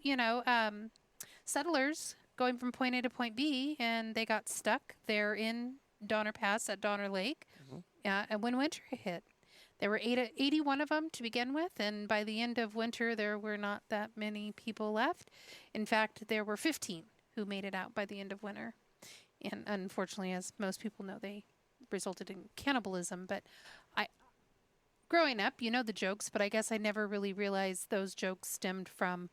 settlers going from point A to point B, and they got stuck there in Donner Pass at Donner Lake. And when winter hit, there were 81 of them to begin with, and by the end of winter, there were not that many people left. In fact, there were 15 who made it out by the end of winter. And unfortunately, as most people know, they resulted in cannibalism. But growing up, you know the jokes, but I guess I never really realized those jokes stemmed from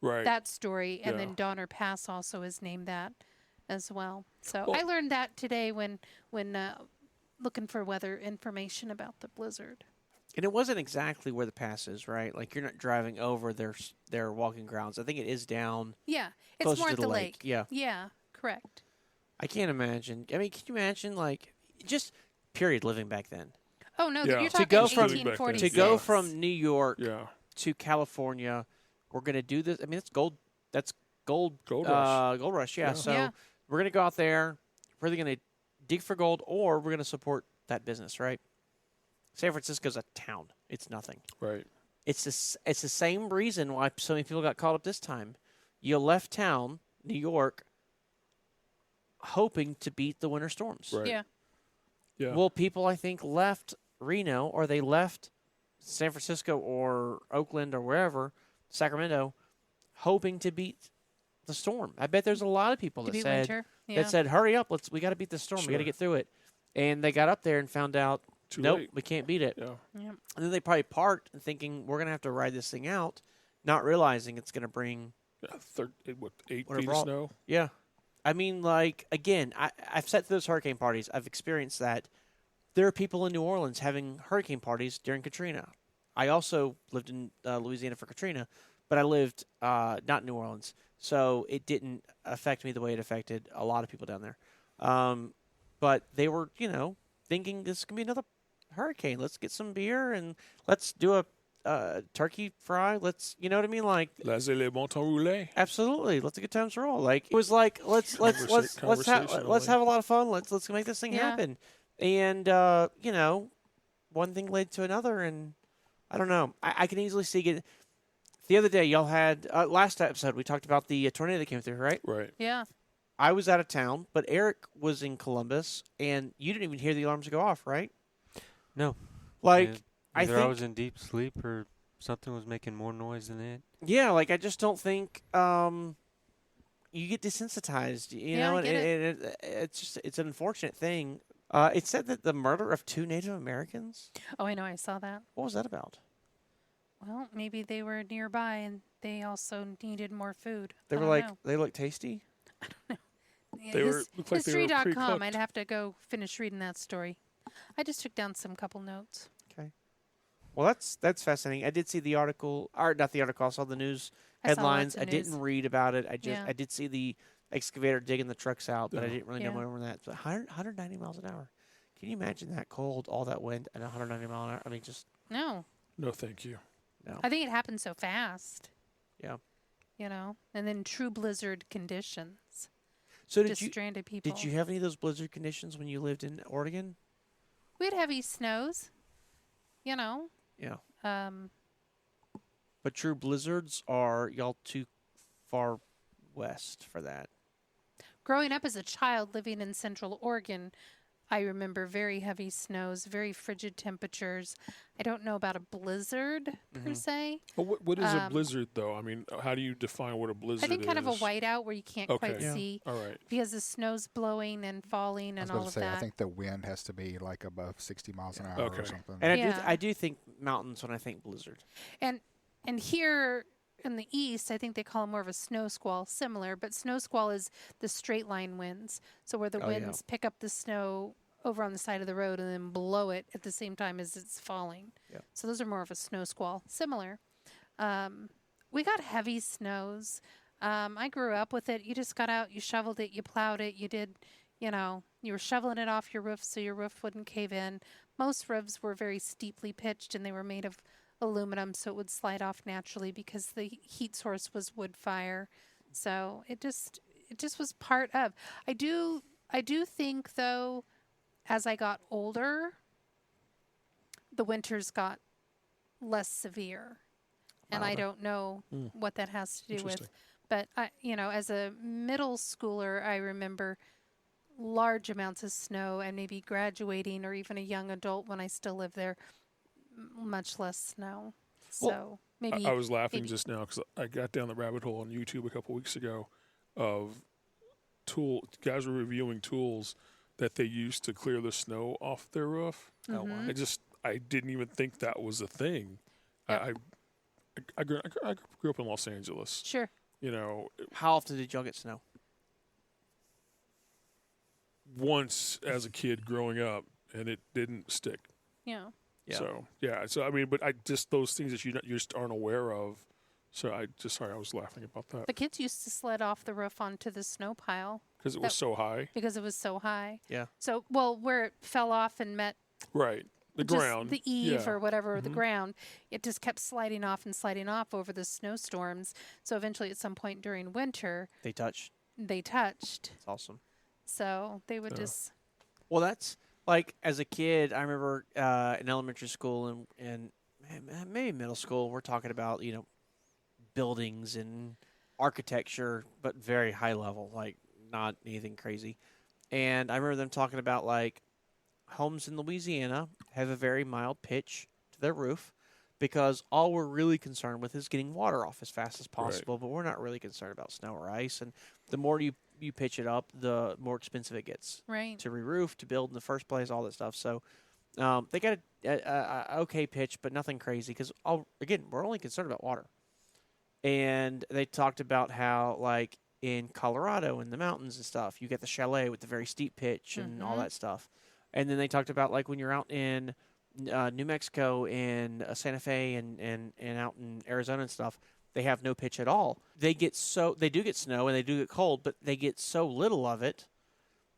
Right.
that story. And
Yeah.
then Donner Pass also is named that as well. So
Well-
I learned that today when looking for weather information about the blizzard.
And it wasn't exactly where the pass is, right? Like you're not driving over their walking grounds. I think it is down
Yeah, it's
closer
more
to
at
the
the
lake. Yeah.
Yeah, correct.
I can't imagine. I mean, can you imagine like just period living back then?
Oh no,
Yeah.
you're
To
talking
go from-
1846.
To go from New York
Yeah.
to California, we're gonna do this. I mean, it's gold. That's gold.
Gold rush.
Gold rush. Yeah.
Yeah.
So
Yeah.
we're gonna go out there. We're either gonna dig for gold or we're gonna support that business, right? San Francisco's a town. It's nothing.
Right.
It's the same reason why so many people got caught up this time. You left town, New York, hoping to beat the winter storms.
Right.
Yeah.
Yeah.
Well, people I think left Reno or they left San Francisco or Oakland or wherever, Sacramento, hoping to beat the storm. I bet there's a lot of people
To
that
beat
said
winter. Yeah.
that said, "Hurry up, we got to beat the storm. We got to
Sure.
get through it." And they got up there and found out,
Too
nope,
late.
we can't beat it.
Yeah.
Yeah.
And then they probably parked and thinking we're gonna have to ride this thing out, not realizing it's gonna bring.
Yeah. 8
What
feet
it
of
brought.
snow?
Yeah, I mean, like again, I've sat through those hurricane parties. I've experienced that. There are people in New Orleans having hurricane parties during Katrina. I also lived in Louisiana for Katrina, but I lived not in New Orleans, so it didn't affect me the way it affected a lot of people down there. But they were, thinking this could be another hurricane. Let's get some beer and let's do a turkey fry. Let's, you know what I mean? Like,
Laissez les bon temps rouler.
absolutely. Let the good times roll. Like it was like let's
Conversationally.
have a lot of fun. Let's make this thing
Yeah.
happen. And one thing led to another, and I don't know. I can easily see it. The other day, y'all had last episode we talked about the tornado that came through, right?
Right.
Yeah.
I was out of town, but Eric was in Columbus, and you didn't even hear the alarms go off, right?
No.
Like,
Yeah,
I
either
think,
I was in deep sleep or something was making more noise than it.
yeah, like I just don't think you get desensitized, you
Yeah,
know,
I
and
get it.
it's an unfortunate thing. It said that the murder of 2 Native Americans.
Oh, I know. I saw that.
What was that about?
Well, maybe they were nearby and they also needed more food.
They
I
were
don't
like,
know.
they looked tasty.
Yeah,
They were looked like they were
History.com.
pre-cooked.
I'd have to go finish reading that story. I just took down some couple notes.
Okay. Well, that's fascinating. I did see the article, or not the article. I saw the news
I saw lots
headlines.
of
I
news.
didn't read about it.
Yeah.
I did see the excavator digging the trucks out, but I
Yeah.
didn't really know
Yeah.
more than that. So 190 miles an hour. Can you imagine that cold, all that wind, at 190 miles an hour? I mean, just
No,
No, thank you.
no.
I think it happened so fast.
Yeah.
You know, and then true blizzard conditions.
So
Just stranded people.
did you have any of those blizzard conditions when you lived in Oregon?
We had heavy snows. You know.
Yeah.
Um.
But true blizzards are y'all too far west for that.
Growing up as a child living in Central Oregon, I remember very heavy snows, very frigid temperatures. I don't know about a blizzard per se.
Well, what is a
Um,
blizzard, though? I mean, how do you define what a blizzard
I think
is?
kind of a whiteout where you can't quite
Okay.
Yeah.
see
All right.
because the snow's blowing and falling
I was
and all
going
of
to say, I
that.
think the wind has to be like above 60 miles an hour
Okay.
or something.
And
Yeah.
I do think mountains when I think blizzard.
And here in the east, I think they call it more of a snow squall, similar, but snow squall is the straight line winds. So where the
Oh, yeah.
winds pick up the snow over on the side of the road and then blow it at the same time as it's falling.
Yep.
So those are more of a snow squall, similar. We got heavy snows. I grew up with it. You just got out, you shoveled it, you plowed it, you did, you know, you were shoveling it off your roof so your roof wouldn't cave in. Most roofs were very steeply pitched and they were made of aluminum so it would slide off naturally because the heat source was wood fire. So it just was part of. I do think though, as I got older, the winters got less severe. And I
Milder.
don't know
Mm.
what that has to do with.
Interesting.
But I, you know, as a middle schooler, I remember large amounts of snow and maybe graduating or even a young adult when I still live there, much less snow. So
Well,
maybe
I was laughing
maybe-
just now because I got down the rabbit hole on YouTube a couple weeks ago of guys were reviewing tools that they used to clear the snow off their roof.
Oh, wow.
Mhm.
I didn't even think that was a thing.
Yep.
I grew up in Los Angeles.
Sure.
You know,
How often did y'all get snow?
once as a kid growing up, and it didn't stick.
Yeah.
Yeah.
So yeah. So I mean, but I just those things that you just aren't aware of. So sorry, I was laughing about that
The kids used to sled off the roof onto the snow pile
because it was
that-
so high.
because it was so high.
Yeah.
So, well, where it fell off and met
Right. The
just
ground.
the eave
yeah.
or whatever, the
Mhm.
ground, it just kept sliding off and sliding off over the snowstorms. So eventually, at some point during winter,
They touched.
they touched.
It's awesome.
So they would
Yeah.
just
Well, that's like as a kid. I remember in elementary school and maybe middle school. We're talking about buildings and architecture, but very high level, like not anything crazy. And I remember them talking about like homes in Louisiana have a very mild pitch to their roof because all we're really concerned with is getting water off as fast as possible, but we're not really concerned about snow or ice. And the more you pitch it up, the more expensive it gets
right.
to re-roof, to build in the first place, all that stuff. So they got a okay pitch, but nothing crazy because, again, we're only concerned about water. And they talked about how, like, in Colorado in the mountains and stuff, you get the chalet with the very steep pitch and all
Mhm.
that stuff. And then they talked about, like, when you're out in New Mexico and Santa Fe and out in Arizona and stuff, they have no pitch at all. They do get snow and they do get cold, but they get so little of it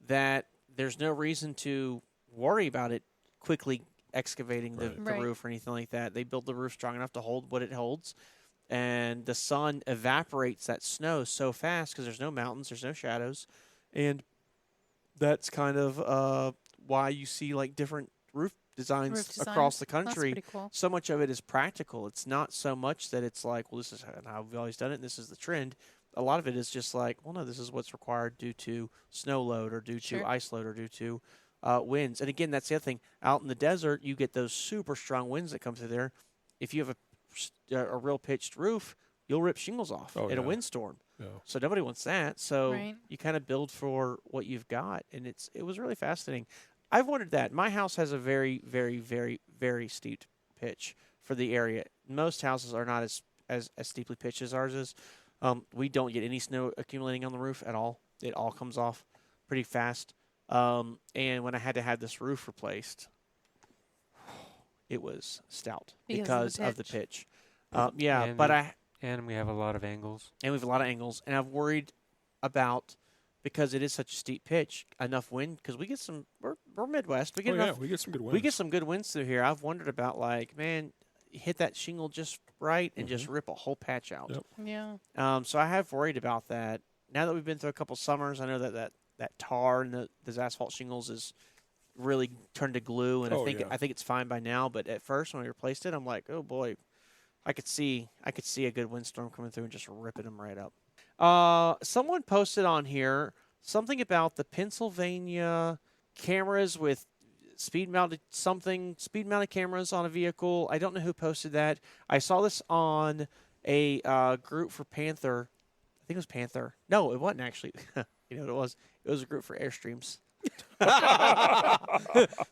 that there's no reason to worry about it quickly excavating the
Right.
roof or anything like that. They build the roof strong enough to hold what it holds, and the sun evaporates that snow so fast because there's no mountains, there's no shadows, and that's kind of why you see like different roof designs across the
That's
country.
pretty cool.
So much of it is practical. It's not so much that it's like, well, this is how we've always done it, and this is the trend. a lot of it is just like, well, no, this is what's required due to snow load or due
Sure.
to ice load or due to winds. And again, that's the other thing. Out in the desert, you get those super strong winds that come through there. If you have a real pitched roof, you'll rip shingles off
Oh,
in
yeah.
a windstorm.
Yeah.
So nobody wants that. So
Right.
you kind of build for what you've got, and it was really fascinating. I've wondered that. My house has a very, very, very, very steep pitch for the area. Most houses are not as steeply pitched as ours is. We don't get any snow accumulating on the roof at all. It all comes off pretty fast. And when I had to have this roof replaced, it was stout because of the pitch. Yeah,
And
but
the- And we have a lot of angles.
and we have a lot of angles, and I've worried about, because it is such a steep pitch, enough wind, because we get some. We're Midwest. We get
Oh, yeah,
enough.
we get some good winds.
We get some good winds through here. I've wondered about, like, man, hit that shingle just right and just rip a whole patch out.
Yep.
Yeah.
So I have worried about that. Now that we've been through a couple summers, I know that tar and those asphalt shingles is really turned to glue, and
Oh,
I think
yeah.
it's fine by now. But at first, when we replaced it, I'm like, oh boy, I could see a good windstorm coming through and just ripping them right up. Someone posted on here something about the Pennsylvania cameras with speed mounted cameras on a vehicle. I don't know who posted that. I saw this on a group for Panther. I think it was Panther. No, it wasn't actually. You know what it was? It was a group for Airstreams.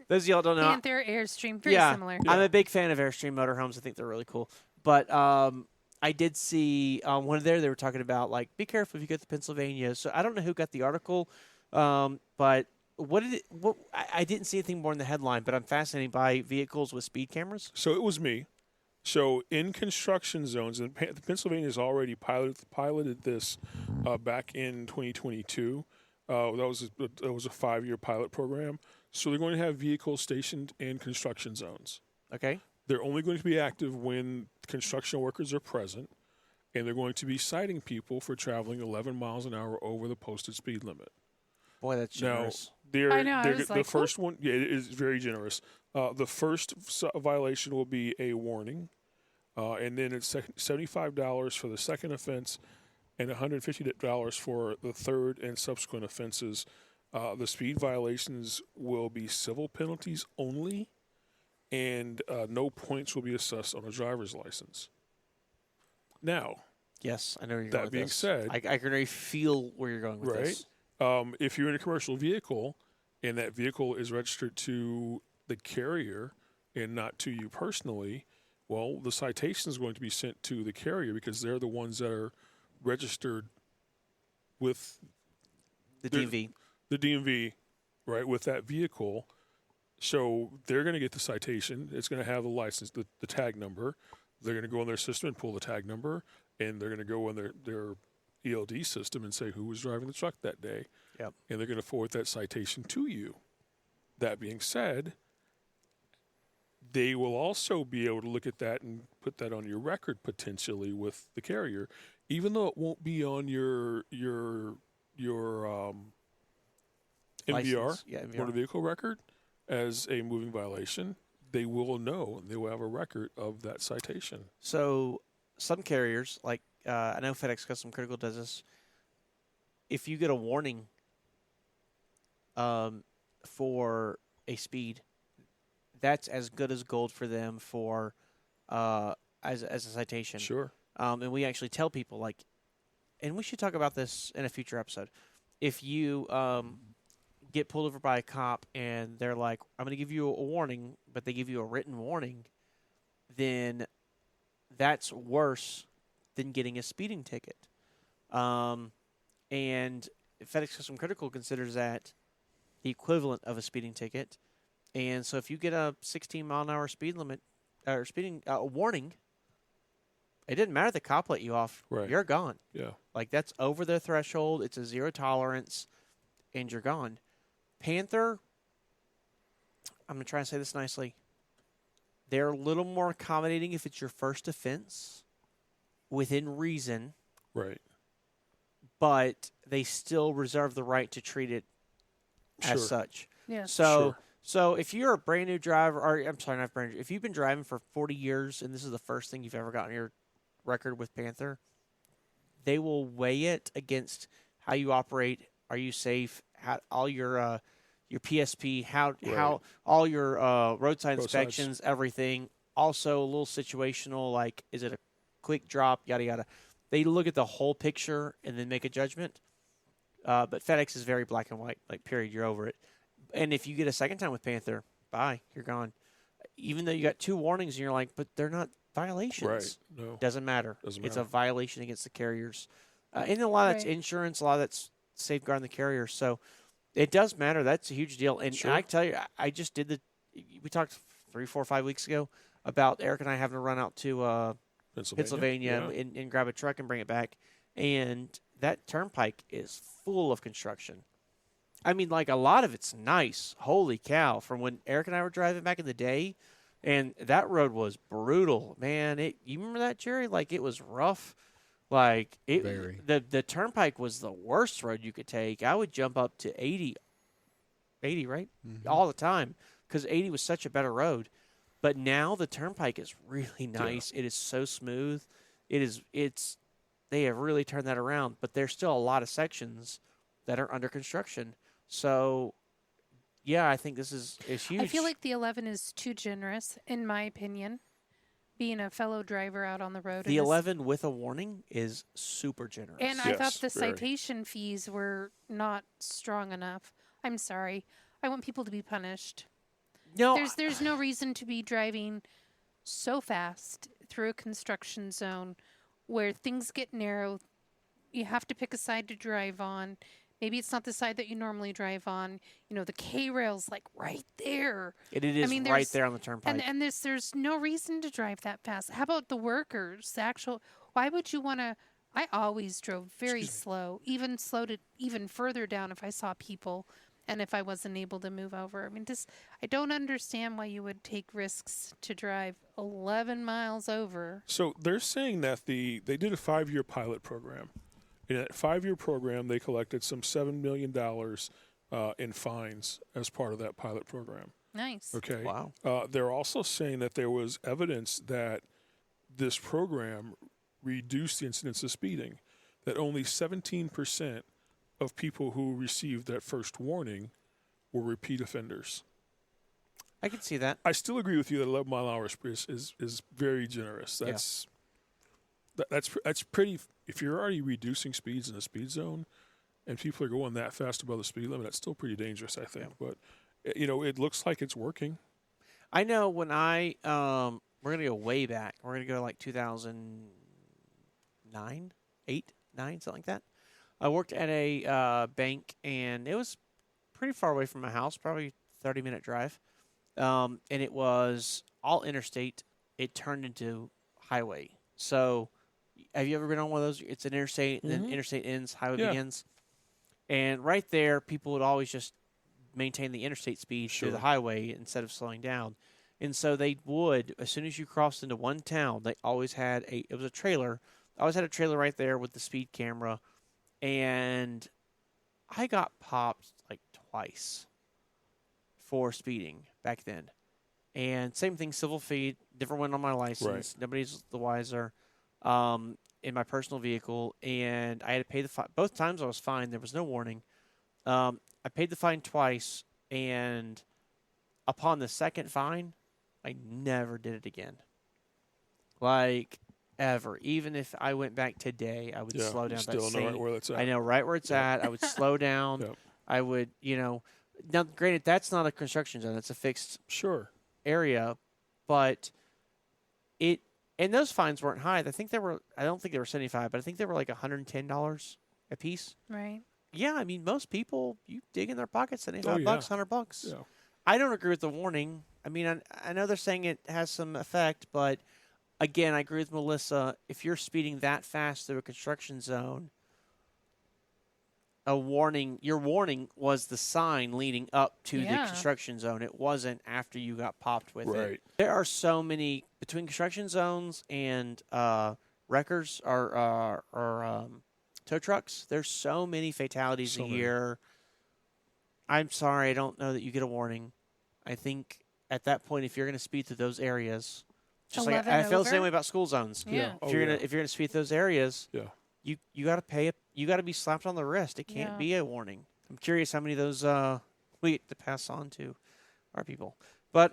Those of y'all don't know.
Panther, Airstream, very
yeah,
similar.
I'm a big fan of Airstream motorhomes. I think they're really cool. But I did see one there. They were talking about, like, be careful if you get to Pennsylvania. So I don't know who got the article, but I didn't see anything more in the headline. But I'm fascinated by vehicles with speed cameras.
So it was me. So in construction zones, and Pennsylvania has already piloted this back in 2022. That was a 5-year pilot program. So they're going to have vehicles stationed in construction zones.
Okay.
They're only going to be active when construction workers are present, and they're going to be citing people for traveling 11 miles an hour over the posted speed limit.
Boy, that's generous.
I know, I was
the
like,
first one, yeah, it is very generous. The first violation will be a warning, and then it's $75 for the second offense and $150 for the third and subsequent offenses. The speed violations will be civil penalties only, and no points will be assessed on a driver's license. Now,
Yes, I know where you're
that
going with
being
this.
said-
I can already feel where you're going with
right?
this.
If you're in a commercial vehicle and that vehicle is registered to the carrier and not to you personally, well, the citation is going to be sent to the carrier because they're the ones that are registered with
The
There's-
DMV.
the DMV, right, with that vehicle. So they're going to get the citation. It's going to have the license, the tag number. They're going to go in their system and pull the tag number, and they're going to go in their ELD system and say who was driving the truck that day.
Yep.
And they're going to forward that citation to you. That being said, they will also be able to look at that and put that on your record potentially with the carrier, even though it won't be on your MVR,
License. Yeah,
motor
MVR.
vehicle record, as a moving violation. They will know, and they will have a record of that citation.
So some carriers, like I know FedEx Custom Critical does this. If you get a warning for a speed, that's as good as gold for them for as a citation.
Sure.
And we actually tell people, like, and we should talk about this in a future episode. If you get pulled over by a cop and they're like, I'm going to give you a warning, but they give you a written warning, then that's worse than getting a speeding ticket. And FedEx Custom Critical considers that the equivalent of a speeding ticket. And so if you get a 16-mile-an-hour speed limit or speeding warning, it didn't matter if the cop let you off.
Right.
You're gone.
Yeah.
Like, that's over their threshold. It's a zero tolerance, and you're gone. Panther, I'm going to try and say this nicely. They're a little more accommodating if it's your first offense, within reason,
Right.
but they still reserve the right to treat it as
Sure.
such.
Yes.
Sure.
So if you're a brand new driver, or I'm sorry, not brand new, if you've been driving for 40 years and this is the first thing you've ever gotten your record with Panther, they will weigh it against how you operate. Are you safe? How, all your PSP, how all your roadside
Both
inspections, everything. Also, a little situational, like is it a quick drop, yada yada. They look at the whole picture and then make a judgment. But FedEx is very black and white. Like, period, you're over it. And if you get a second time with Panther, bye, you're gone. Even though you got 2 warnings, and you're like, but they're not violations.
Right. No.
Doesn't matter.
Doesn't
It's
matter.
a violation against the carriers. And a lot of that's
Right.
insurance, a lot of that's safeguarding the carrier. So it does matter. That's a huge deal. And
Sure.
I tell you, I just did we talked 3, 4, 5 weeks ago about Eric and I having to run out to Pennsylvania
Yeah.
and grab a truck and bring it back. And that turnpike is full of construction. I mean, like, a lot of it's nice. Holy cow. From when Eric and I were driving back in the day, and that road was brutal. Man, you remember that, Jerry? Like, it was rough. Like,
Very.
the turnpike was the worst road you could take. I would jump up to 80, right?
Mm-hmm.
All the time, because 80 was such a better road. But now the turnpike is really nice. It is so smooth. They have really turned that around, but there's still a lot of sections that are under construction. So, yeah, I think this is huge.
I feel like the 11 is too generous, in my opinion. Being a fellow driver out on the road.
the 11 with a warning is super generous.
And I thought
Yes,
the
very.
citation fees were not strong enough. I'm sorry. I want people to be punished.
no,
There's no reason to be driving so fast through a construction zone where things get narrow. You have to pick a side to drive on. Maybe it's not the side that you normally drive on. You know, the K-rail's like right there.
it is
mean,
right
there's-
there on the turnpike.
And there's no reason to drive that fast. How about the workers? Why would you want to? I always drove very slow, even slowed it even further down if I saw people and if I wasn't able to move over. I mean, I don't understand why you would take risks to drive 11 miles over.
So they're saying that they did a 5-year pilot program. In that 5-year program, they collected some $7 million in fines as part of that pilot program.
Nice.
Okay.
Wow.
They're also saying that there was evidence that this program reduced the incidence of speeding, that only 17% of people who received that first warning were repeat offenders.
I can see that.
I still agree with you that 11 mile an hour is very generous. That's pretty. If you're already reducing speeds in a speed zone, and people are going that fast above the speed limit, that's still pretty dangerous, I think.
Yeah.
But it looks like it's working.
I know when we're going to go way back. We're going to go like 2009, 8, 9, something like that. I worked at a bank, and it was pretty far away from my house, probably 30-minute drive. And it was all interstate. It turned into highway. So have you ever been on one of those? It's an interstate, and then interstate ends, highway
Yeah.
begins. And right there, people would always just maintain the interstate speed through the highway instead of slowing down. And so they would, as soon as you crossed into one town, they always had it was a trailer. I always had a trailer right there with the speed camera. And I got popped like twice for speeding back then. And same thing, civil fee, different one on my license.
Right.
Nobody's the wiser. In my personal vehicle, and I had to pay the fine. Both times I was fined. There was no warning. I paid the fine twice, and upon the second fine, I never did it again. Like, ever. Even if I went back today, I would slow down.
Still know right where that's at.
I know right where it's at. I would slow down.
Yep.
I would, now granted, that's not a construction zone. That's a fixed
Sure.
area, but and those fines weren't high. I don't think they were $75, but I think they were like $110 a piece.
Right.
Yeah, I mean, most people, you dig in their pockets, $75,
Oh, yeah.
$100.
Yeah.
I don't agree with the warning. I mean, I know they're saying it has some effect, but again, I agree with Melissa. If you're speeding that fast through a construction zone, your warning was the sign leading up to the construction zone. It wasn't after you got popped with it.
Right.
There are so many between construction zones and wreckers or tow trucks. There's so many fatalities
So
a
many.
year. I'm sorry, I don't know that you get a warning. I think at that point, if you're going to speed through those areas, just like
11
I feel the same
over?
way about school zones.
Yeah.
If you're gonna speed through those areas,
Yeah.
you got to pay it. You got to be slapped on the wrist. It can't
Yeah.
be a warning. I'm curious how many of those we get to pass on to our people. But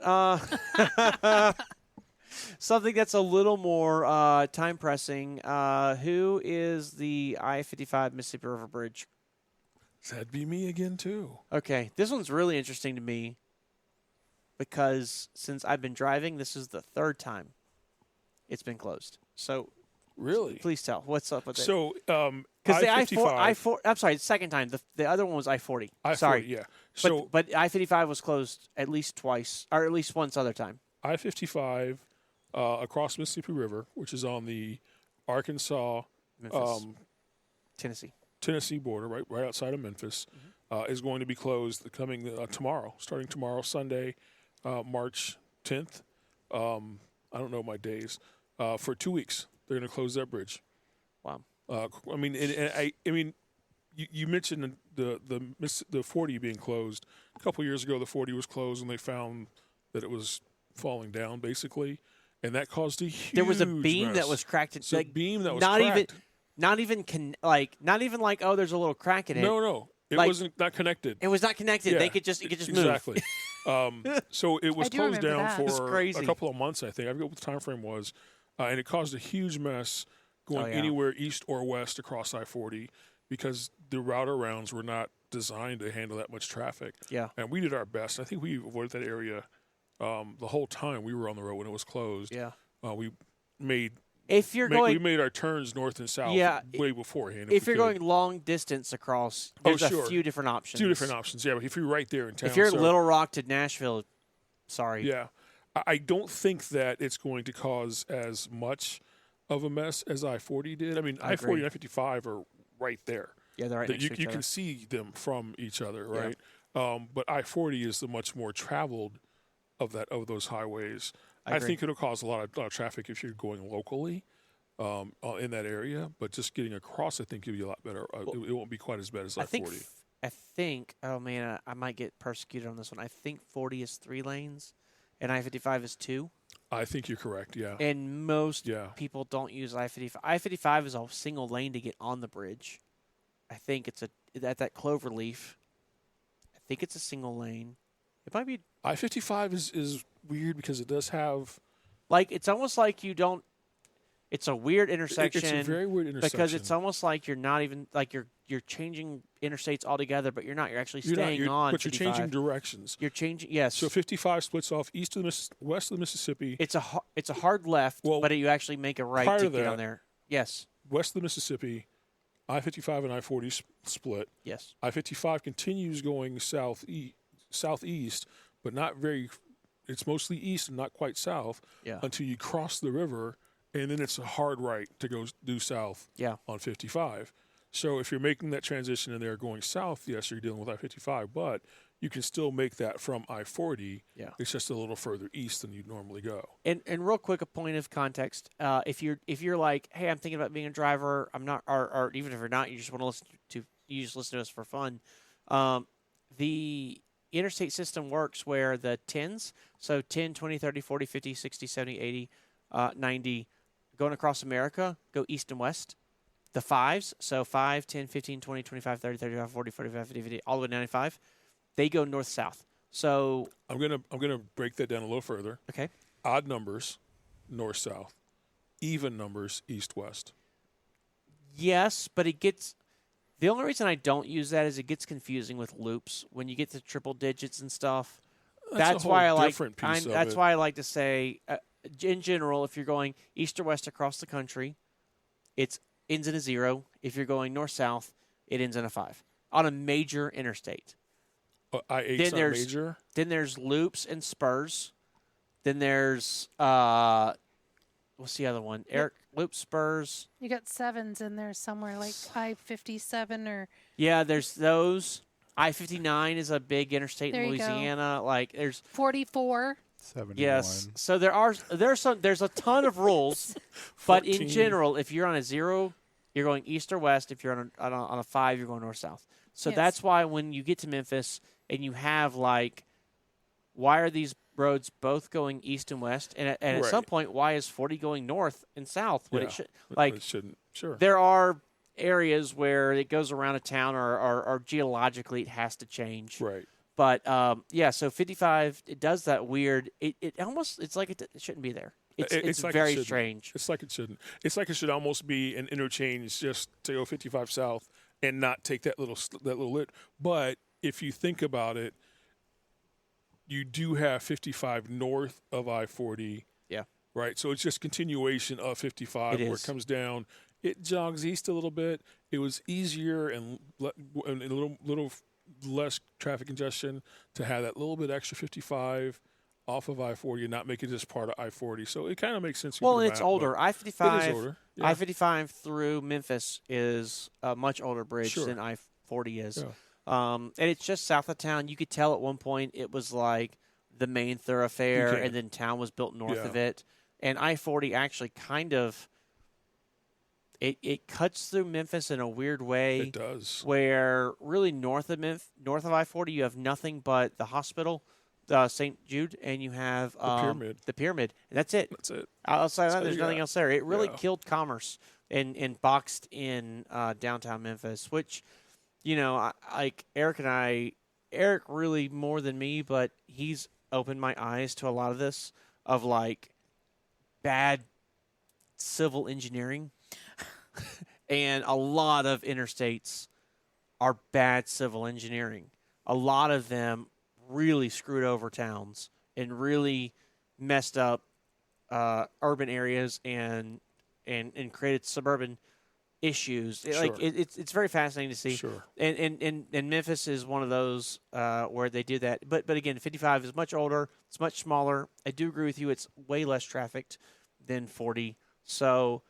something that's a little more time pressing. Who is the I-55 Mississippi River Bridge?
That'd be me again too.
Okay, this one's really interesting to me because since I've been driving, this is the third time it's been closed. So
Really?
please tell what's up with it.
So,
Because the
I-55,
I-4, I'm sorry, second time. The other one was I-40. Sorry,
yeah.
but
So
but I-55 was closed at least twice, or at least once other time.
I-55 across Mississippi River, which is on the Arkansas
Memphis, Tennessee.
Tennessee border, right outside of Memphis, is going to be closed coming tomorrow, starting tomorrow, Sunday, March 10th. I don't know my days. For 2 weeks, they're going to close that bridge.
Wow.
I mean, I mean, you mentioned the 40 being closed. A couple years ago, the 40 was closed, and they found that it was falling down, basically, and that caused a huge
There was a beam
mess.
that was cracked.
So a beam that was
not
cracked.
not even like oh, there's a little crack in it.
No, it
Like-
wasn't not connected.
It was not connected.
Yeah,
It could just move.
exactly. So it was
I do
closed
remember
down
that.
It's
for
crazy.
a couple of months, I think. I forget what the time frame was, and it caused a huge mess going
Oh, yeah.
anywhere east or west across I-40 because the route arounds were not designed to handle that much traffic.
Yeah.
And we did our best. I think we avoided that area the whole time we were on the road when it was closed.
Yeah.
We made
If you're
we
going,
made our turns north and south
Yeah,
way beforehand.
if
we
you're
could.
going long distance across,
Oh,
there's
sure.
a few different options.
Two different options, yeah. But if you're right there in town,
If you're
so-
Little Rock to Nashville, sorry.
yeah, I don't think that it's going to cause as much of a mess as I-40 did. I mean,
I
I-40
agree.
and I-55 are right there.
Yeah, they're right
That
next
you
to each
you
other.
can see them from each other,
Yeah.
right? But I-40 is the much more traveled of those highways.
I
I
agree.
think it'll cause a lot of traffic if you're going locally in that area. But just getting across, I think, will be a lot better. It won't be quite as bad as
I
I-40.
think. Oh man, I might get persecuted on this one. I think 40 is 3 lanes, and I-55 is 2.
I think you're correct. Yeah.
And most
Yeah.
people don't use I-55. I-55 is a single lane to get on the bridge. I think it's at that Cloverleaf. I think it's a single lane. It might be
I-55 is weird because it does have.
like it's almost like you don't. It's a weird intersection.
It's a very weird intersection
because it's almost like you're not even like you're changing interstates altogether, but you're not. You're actually
You're not-
staying
you're-
on.
but you're
55.
changing directions.
You're changing. Yes.
So 55 splits off east of west of the Mississippi,
it's a hard left,
Well,
but you actually make a right
prior
to
to
get on
that-
there. Yes.
west of the Mississippi. I-55 and I-40 split.
Yes.
I-55 continues going southeast, but not very. It's mostly east and not quite south
Yeah.
until you cross the river, and then it's a hard right to go due south
Yeah.
on 55. So if you're making that transition and they're going south, yes, you're dealing with I-55, but you can still make that from I-40.
Yeah.
It's just a little further east than you'd normally go.
And real quick, a point of context. If you're like, hey, I'm thinking about being a driver, I'm not, or even if you're not, you just want to listen to us for fun. The interstate system works where the 10s, so 10, 20, 30, 40, 50, 60, 70, 80, 90, going across America, go east and west. The 5s, so 5, 10, 15, 20, 25, 30, 35, 40, 45, 50, 50, all the way to 95, they go north-south. So,
I'm gonna break that down a little further.
okay.
Odd numbers, north south. Even numbers, east west.
Yes, but it gets. The only reason I don't use that is it gets confusing with loops when you get to triple digits and stuff. That's
a
why I
whole
like.
different piece of
That's
it.
why I like to say, in general, if you're going east or west across the country, it ends in a 0. If you're going north south, it ends in a 5 on a major interstate.
I-8's
Then
not
there's-
major.
Then there's loops and spurs. Then there's what's the other one? Eric, loops, spurs.
You got 7s in there somewhere, like I-57 or
Yeah, there's those. I-59 is a big interstate
There
in
you go.
Louisiana. Like there's
44.
71.
yes. So there's a ton of rules, but in
14.
general, if you're on a 0, you're going east or west. If you're on a 5, you're going north south. So
Yes.
that's why when you get to Memphis and you have like, why are these roads both going east and west? And at some
Right.
point, why is 40 going north and south when
Yeah.
it should?
But
Like
it shouldn't. Sure.
there are areas where it goes around a town or geologically it has to change.
Right.
But yeah, so 55 it does that weird. It almost it's like it shouldn't be there. It's
like it
very
shouldn't.
strange.
It's like it shouldn't. It's like it should almost be an interchange just to go 55 south and not take that little lit. But if you think about it, you do have 55 north of I-40.
Yeah.
Right. So it's just continuation of 55
It
where
is.
it comes down. It jogs east a little bit. It was easier and a little less traffic congestion to have that little bit extra 55 off of I-40 and not make it just part of I-40. So it kind of makes sense.
Well, and it's older. I-55.
It is older. Yeah.
I-55 through Memphis is a much older bridge
Sure.
than I-40 is.
Yeah.
And it's just south of town. You could tell at one point it was like the main thoroughfare,
You can.
and then town was built north
Yeah.
of it. And I-40 actually kind of it cuts through Memphis in a weird way.
It does.
Where really north of I-40 you have nothing but the hospital, St. Jude, and you have
pyramid.
The pyramid, and that's it.
That's it.
Outside of
That's
that,
all
there's
you
nothing
got.
else there. It really
Yeah.
killed commerce and boxed in downtown Memphis, which, you know, like Eric really more than me, but he's opened my eyes to a lot of this of like bad civil engineering. And a lot of interstates are bad civil engineering. A lot of them really screwed over towns and really messed up urban areas and created suburban issues.
Sure.
It's very fascinating to see.
Sure.
And Memphis is one of those where they do that. But again, 55 is much older. It's much smaller. I do agree with you. It's way less trafficked than 40. So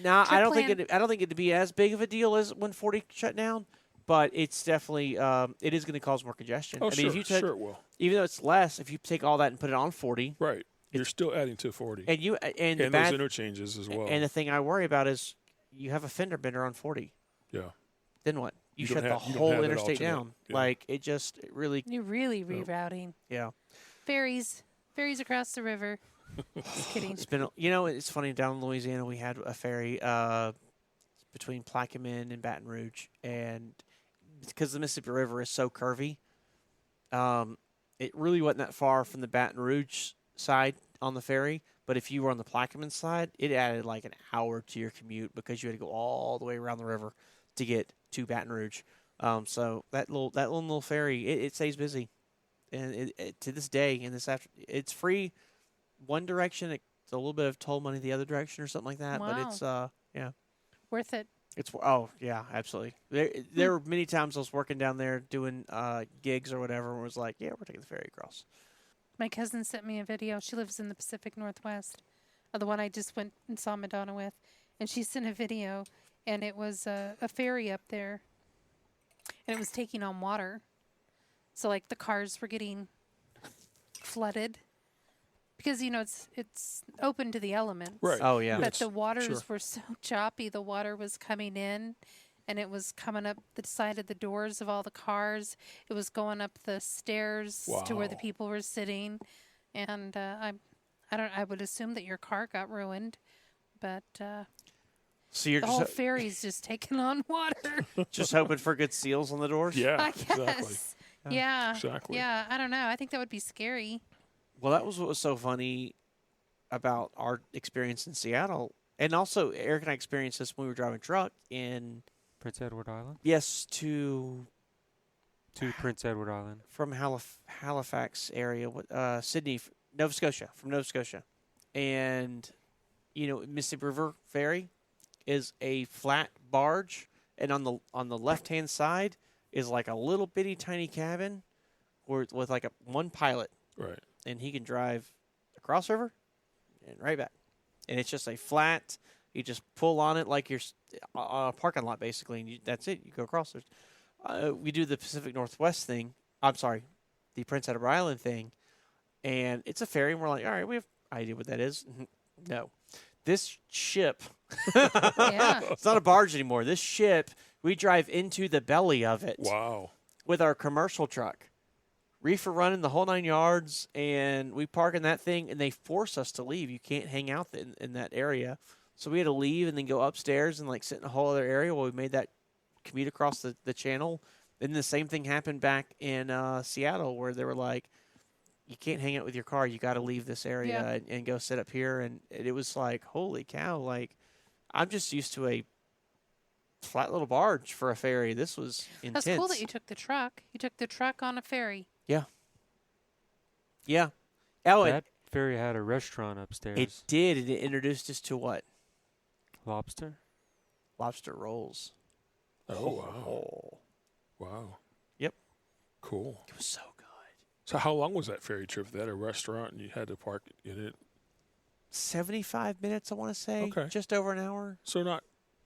now I don't think it'd be as big of a deal as when 40 shut down. But it's definitely it is going to cause more congestion.
Oh,
I mean,
sure.
if you took,
Sure it will.
even though it's less, if you take all that and put it on 40,
Right. You're still adding to 40.
and the
those
bad
interchanges as well.
and the thing I worry about is you have a fender bender on 40.
yeah.
Then what? You
You
shut
don't
the
have- you don't
whole
have that
interstate
alternate.
down.
Yeah.
Like it really
You're really rerouting.
yeah.
Ferries across the river. Just kidding.
It's been it's funny down in Louisiana we had a ferry between Plaquemine and Baton Rouge, and because the Mississippi River is so curvy, it really wasn't that far from the Baton Rouge side on the ferry. But if you were on the Plaquemine side, it added like an hour to your commute because you had to go all the way around the river to get to Baton Rouge. So that little ferry, it stays busy, and to this day, it's free one direction. It's a little bit of toll money the other direction or something like that.
Wow.
But it's yeah,
Worth it.
it's yeah, absolutely. There were many times I was working down there doing gigs or whatever, and was like, yeah, we're taking the ferry across.
My cousin sent me a video. She lives in the Pacific Northwest, the one I just went and saw Madonna with. And she sent a video, and it was a ferry up there, and it was taking on water. So, like, the cars were getting flooded because, it's open to the elements.
Right.
Oh yeah,
But the waters
Sure.
were so choppy. The water was coming in, and it was coming up the side of the doors of all the cars. It was going up the stairs to where the
Wow.
people were sitting. And I would assume that your car got ruined, but
so you're
the whole ferry's just taking on water.
just hoping for good seals on the doors.
Yeah.
I guess.
Exactly.
Yeah.
Exactly.
Yeah. I don't know. I think that would be scary.
Well, that was what was so funny about our experience in Seattle, and also Eric and I experienced this when we were driving truck in
Prince Edward Island?
to
Prince Edward Island.
from Halifax area, Sydney, Nova Scotia, from Nova Scotia, and Mississippi River Ferry is a flat barge, and on the left hand side is like a little bitty tiny cabin, with like one pilot,
Right.
and he can drive across river and right back, and it's just a flat. You just pull on it like you're on a parking lot, basically, and that's it. You go across. We do the Pacific Northwest thing. I'm sorry, the Prince Edward Island thing, and it's a ferry, and we're like, all right, we have idea what that is. No, this ship.
Yeah.
It's not a barge anymore. This ship, we drive into the belly of it
Wow.
with our commercial truck. Reefer running the whole 9 yards, and we park in that thing, and they force us to leave. You can't hang out in that area. So we had to leave and then go upstairs and like sit in a whole other area while we made that commute across the channel. And the same thing happened back in Seattle where they were like, you can't hang out with your car. You got to leave this area and go sit up here. And it was like, holy cow. Like, I'm just used to a flat little barge for a ferry. This was intense.
That's cool that you took the truck. You took the truck on a ferry.
Yeah. Yeah. Oh,
That ferry had a restaurant upstairs.
it did. And it introduced us to what?
Lobster?
Lobster rolls.
Oh, wow.
Oh.
Wow.
Yep.
Cool.
It was so good.
So how long was that ferry trip? They had a restaurant and you had to park in it?
75 minutes, I want to say.
Okay.
Just over an hour.
So not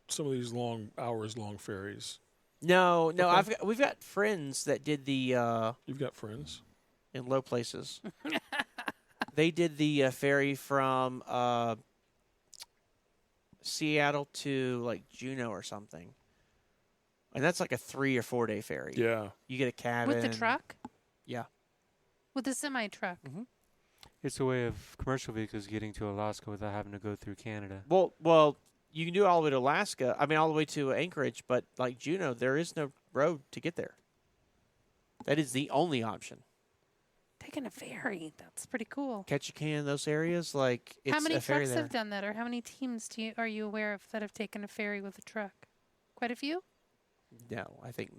some of these hours-long ferries.
No,
Okay.
we've got friends that did the
You've got friends?
in low places. They did the ferry from Seattle to like Juneau or something, and that's like a 3 or 4 day ferry.
Yeah.
You get a cabin
With the truck?
Yeah.
With the semi-truck.
It's a way of commercial vehicles getting to Alaska without having to go through Canada.
Well, you can do it all the way to Alaska. I mean, all the way to Anchorage, but like Juneau, there is no road to get there. That is the only option.
Taking a ferry. That's pretty cool.
Ketchikan, those areas, like it's
How many
a ferry
trucks
there.
have done that, or how many teams are you aware of that have taken a ferry with a truck? Quite a few?
No, I think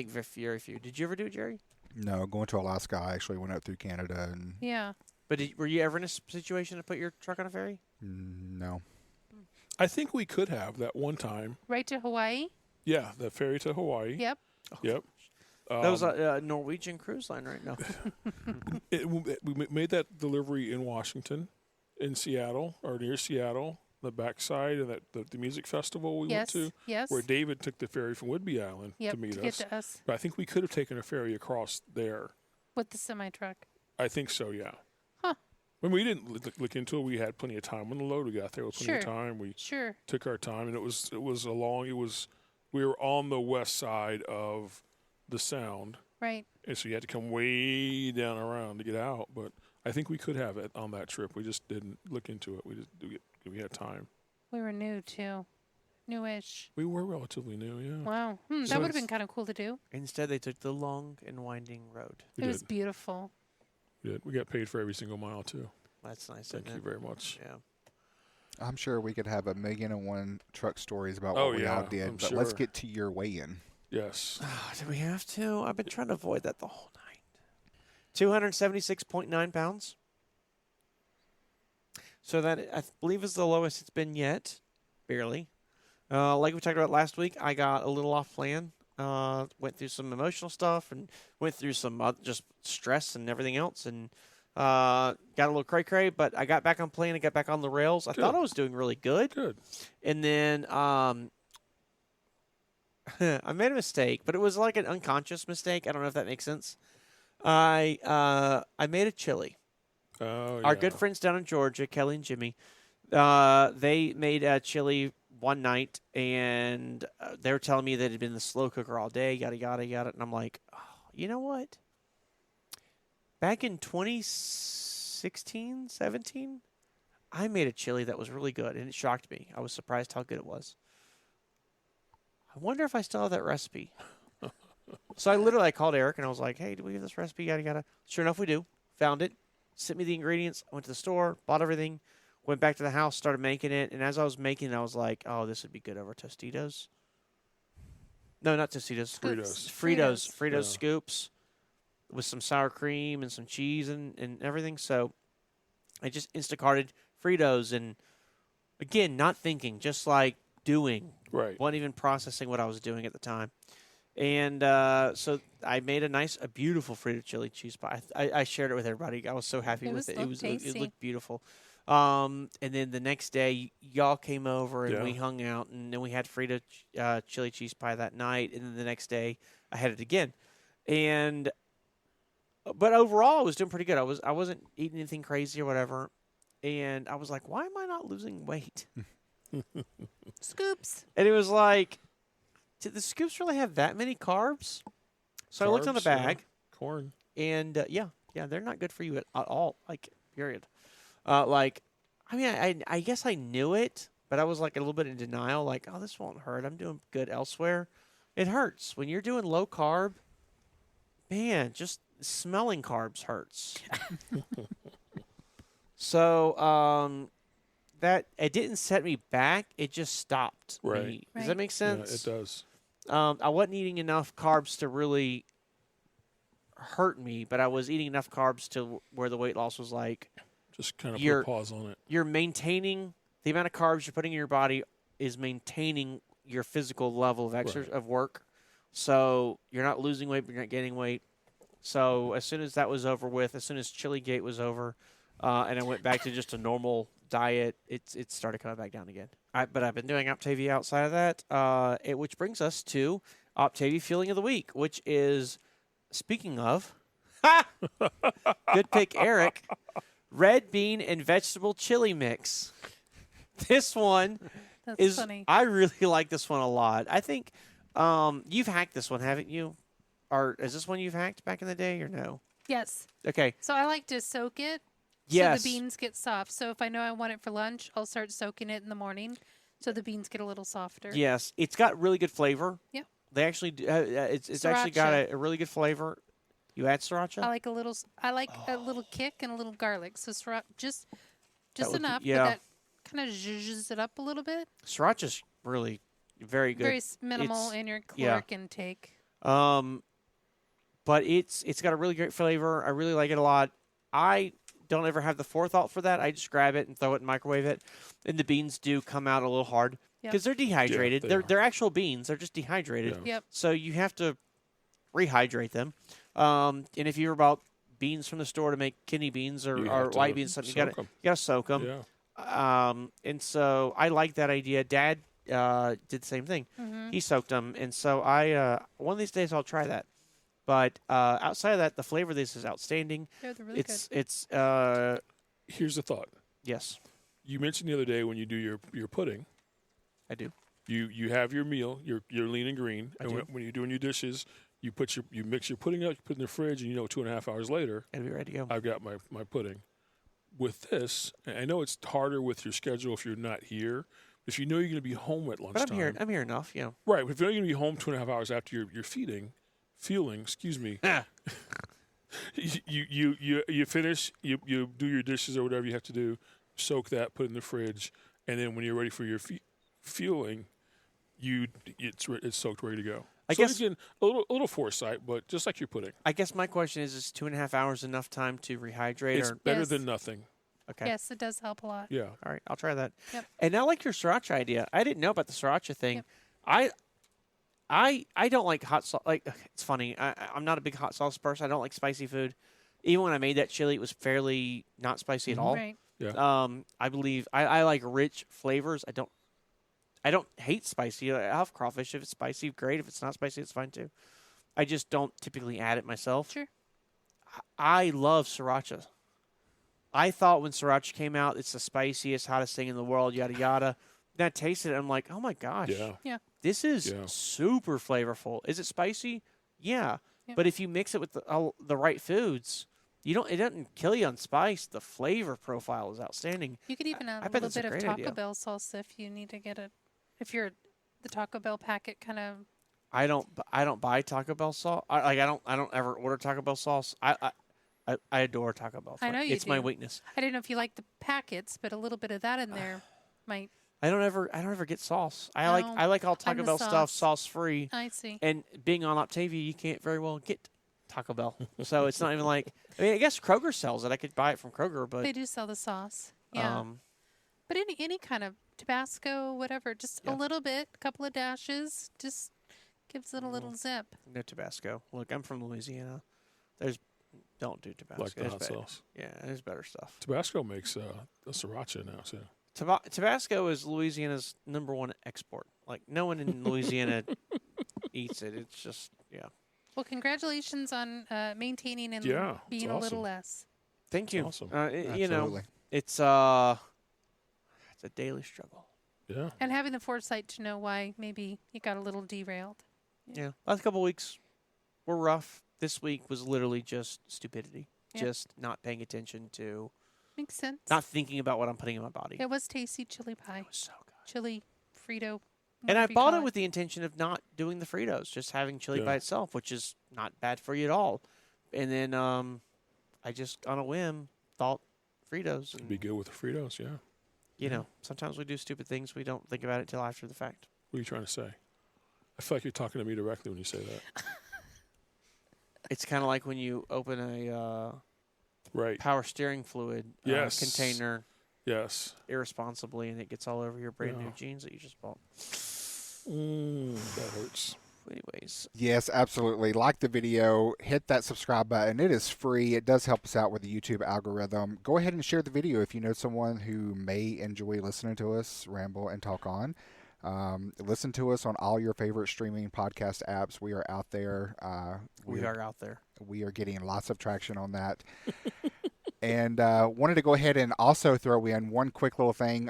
very few. Did you ever do it, Jerry?
No, going to Alaska, I actually went out through Canada, and
Yeah.
But were you ever in a situation to put your truck on a ferry?
no.
I think we could have that one time.
Right to Hawaii?
Yeah, the ferry to Hawaii.
Yep.
Yep.
That was a Norwegian cruise line right now.
We made that delivery in Washington, in Seattle, or near Seattle, the backside of the music festival we went
Yes.
to,
Yes.
where David took the ferry from Whidbey Island
Yep.
to meet
get
us.
to us
But I think we could have taken a ferry across there.
with the semi-truck.
I think so, yeah.
Huh.
When we didn't look into it, we had plenty of time on the load. We got there with plenty of
Sure.
time. We
Sure.
took our time, and we were on the west side of the Sound,
Right.
and so you had to come way down around to get out. But I think we could have it on that trip. We just didn't look into it. We had time.
We were new, too. Newish.
We were relatively new, yeah.
Wow.
So
That would have
it's-
been kind of cool to do.
Instead, they took the long and winding road.
We
It was
did.
beautiful.
We did. We got paid for every single mile too.
That's nice.
Thank
isn't
you
it?
very much.
Yeah.
I'm sure we could have 1,000,001 truck stories about
Oh,
what we
yeah,
all did,
I'm
but let's
sure.
get to your weigh-in.
Yes.
Do we have to? I've been trying to avoid that the whole night. 276.9 pounds. So that, I believe, is the lowest it's been yet. Barely. Like we talked about last week, I got a little off plan. Went through some emotional stuff and went through some just stress and everything else. And got a little cray-cray, but I got back on plan and got back on the rails. I thought
Good.
I was doing really good.
Good.
And then I made a mistake, but it was like an unconscious mistake. I don't know if that makes sense. I made a chili.
Oh,
Our
yeah.
good friends down in Georgia, Kelly and Jimmy, they made a chili one night, and they were telling me that it had been in the slow cooker all day, yada, yada, yada. And I'm like, oh, you know what? Back in 2016, 17, I made a chili that was really good, and it shocked me. I was surprised how good it was. I wonder if I still have that recipe. So I called Eric, and I was like, hey, do we have this recipe? Yada, yada. Sure enough, we do. Found it. Sent me the ingredients. I went to the store, bought everything, went back to the house, started making it. And as I was making it, I was like, oh, this would be good over Tostitos. No, not Tostitos. Fritos
Yeah.
scoops with some sour cream and some cheese and everything. So I just Instacarted Fritos. And again, not thinking, just like doing.
Right.
Wasn't even processing what I was doing at the time. And so I made a beautiful Frito chili cheese pie. I shared it with everybody. I was so happy with it. It
tasty.
looked beautiful. And then the next day, y'all came over and we
Yeah.
hung out, and then we had Frito chili cheese pie that night. And then the next day, I had it again. But overall, I was doing pretty good. I wasn't eating anything crazy or whatever. And I was like, why am I not losing weight?
Scoops.
And it was like, did the scoops really have that many carbs? So I looked on the
Carbs, yeah.
bag,
Corn.
and yeah, they're not good for you at all. Like, period. I mean, I guess I knew it, but I was like a little bit in denial, like, oh, this won't hurt. I'm doing good elsewhere. It hurts. When you're doing low carb, man, just smelling carbs hurts. So that it didn't set me back. It just stopped
Right.
me. Does
Right.
that make
Yeah,
sense?
it does.
I wasn't eating enough carbs to really hurt me, but I was eating enough carbs to where the weight loss was like,
Just kind of put
You're-
a pause on it.
you're maintaining the amount of carbs you're putting in your body is maintaining your physical level of exercise of work. So you're not losing weight, but you're not gaining weight. So as soon as that was over with, as soon as Chilligate was over, and I went back to just a normal diet, it started coming back down again. But I've been doing Optavia outside of that, which brings us to Optavia Feeling of the Week, which is, speaking of, good pick, Eric, red bean and vegetable chili mix. This one
That's
is,
funny.
I really like this one a lot. I think you've hacked this one, haven't you? Or is this one you've hacked back in the day or no?
Yes.
Okay.
So I like to soak it
Yes.
so the beans get soft. So if I know I want it for lunch, I'll start soaking it in the morning so the beans get a little softer.
Yes. It's got really good flavor.
Yep.
They actually do, it's actually got
Sriracha.
a really good flavor. You add sriracha?
I like a little kick and a little garlic. So just
would be-
enough,
yeah.
but that kind of zhuzhes it up a little bit.
Sriracha's really very good.
Very minimal
It's-
in your
yeah.
caloric intake.
But it's got a really great flavor. I really like it a lot. I don't ever have the forethought for that. I just grab it and throw it and microwave it. And the beans do come out a little hard
Yep.
because they're dehydrated.
they
they're
are.
they're actual beans. They're just dehydrated.
Yeah.
Yep.
So you have to rehydrate them. And if you're about beans from the store to make kidney beans or
You have to
white beans, something you
soak 'em.
gotta soak them.
Yeah.
And so I like that idea. Dad did the same thing.
Mm-hmm.
He soaked them, and so I one of these days I'll try that. But outside of that, the flavor of this is outstanding.
They're really
It's
good.
it's
Here's the thought.
yes,
You mentioned the other day when you do your pudding,
I do.
you have your meal, your lean and green,
I
and
do.
when you're doing your dishes, you mix your pudding up, you put it in the fridge, and 2.5 hours later,
Gotta be ready to go.
I've got my pudding. With this, and I know it's harder with your schedule if you're not here. If you know you're going to be home at lunchtime,
But I'm here enough. You know.
right? If you know you're going to be home 2.5 hours after your fueling, excuse me, you finish, you do your dishes or whatever you have to do, soak that, put it in the fridge, and then when you're ready for your fueling, it's soaked, ready to go.
I
So
guess-
again, a little foresight, but just like your pudding,
I guess my question is 2.5 hours enough time to rehydrate?
it's
Or
better
Yes.
than nothing.
okay,
Yes, it does help a lot.
Yeah,
all right, I'll try that.
Yep.
And I like your sriracha idea. I didn't know about the sriracha thing.
Yep.
I don't like hot sauce. Like it's funny. I'm not a big hot sauce person. I don't like spicy food. Even when I made that chili, it was fairly not spicy at all.
Right.
I believe I like rich flavors. I don't hate spicy. I have crawfish. If it's spicy, great. If it's not spicy, it's fine too. I just don't typically add it myself.
Sure.
I love sriracha. I thought when sriracha came out, it's the spiciest, hottest thing in the world, yada yada. Then I tasted it, I'm like, oh my gosh,
yeah.
this is
Yeah.
super flavorful. Is it spicy? Yeah.
Yep.
But if you mix it with the right foods, it doesn't kill you on spice. The flavor profile is outstanding.
You could even add
I
a
bet
little
that's a
bit of
great
Taco
idea.
Bell sauce if you need to get it. If you're the Taco Bell packet kind of.
I don't buy Taco Bell sauce. I don't ever order Taco Bell sauce. I adore Taco Bell.
I know you
It's my
do.
weakness.
I didn't know if you like the packets, but a little bit of that in there might.
I don't ever get sauce. I
No,
like all
I'm
Taco
the
Bell stuff
sauce.
sauce free.
I see.
And being on Optavia, you can't very well get Taco Bell. So it's not even like, I mean, I guess Kroger sells it. I could buy it from Kroger, but
They do sell the sauce. Yeah. But any kind of Tabasco, whatever, just
Yeah.
a little bit, a couple of dashes, just gives it a little zip.
no Tabasco. Look, I'm from Louisiana. Don't do Tabasco.
Like the
There's
hot
better-
sauce.
Yeah, there's better stuff.
Tabasco makes a sriracha now too.
Tabasco is Louisiana's #1 export. Like, no one in Louisiana eats it. It's just, yeah.
Well, congratulations on maintaining and
Yeah, it's
being a little
awesome.
less.
Thank you.
Awesome.
You know,
Absolutely.
it's a daily struggle.
Yeah.
And having the foresight to know why maybe you got a little derailed.
Yeah. Last couple weeks were rough. This week was literally just stupidity.
Yeah.
Just not paying attention to,
Makes sense.
not thinking about what I'm putting in my body.
It was tasty chili pie.
It was so good.
chili Frito.
And I
whatever you
bought
call
it with the intention of not doing the Fritos, just having chili by itself, which is not bad for you at all. And then I just, on a whim, thought Fritos.
It'd be good with the Fritos, yeah.
You know, sometimes we do stupid things. We don't think about it until after the fact.
What are you trying to say? I feel like you're talking to me directly when you say that.
It's kind of like when you open a
Right.
power steering fluid
Yes.
container
Yes.
irresponsibly, and it gets all over your brand new
Yeah.
jeans that you just bought.
That hurts.
Anyways,
Yes, absolutely. Like the video, hit that subscribe button. It is free. It does help us out with the YouTube algorithm. Go ahead and share the video if you know someone who may enjoy listening to us ramble and talk on. Listen to us on all your favorite streaming podcast apps. We are out there.
we are out there.
We are getting lots of traction on that. And wanted to go ahead and also throw in one quick little thing.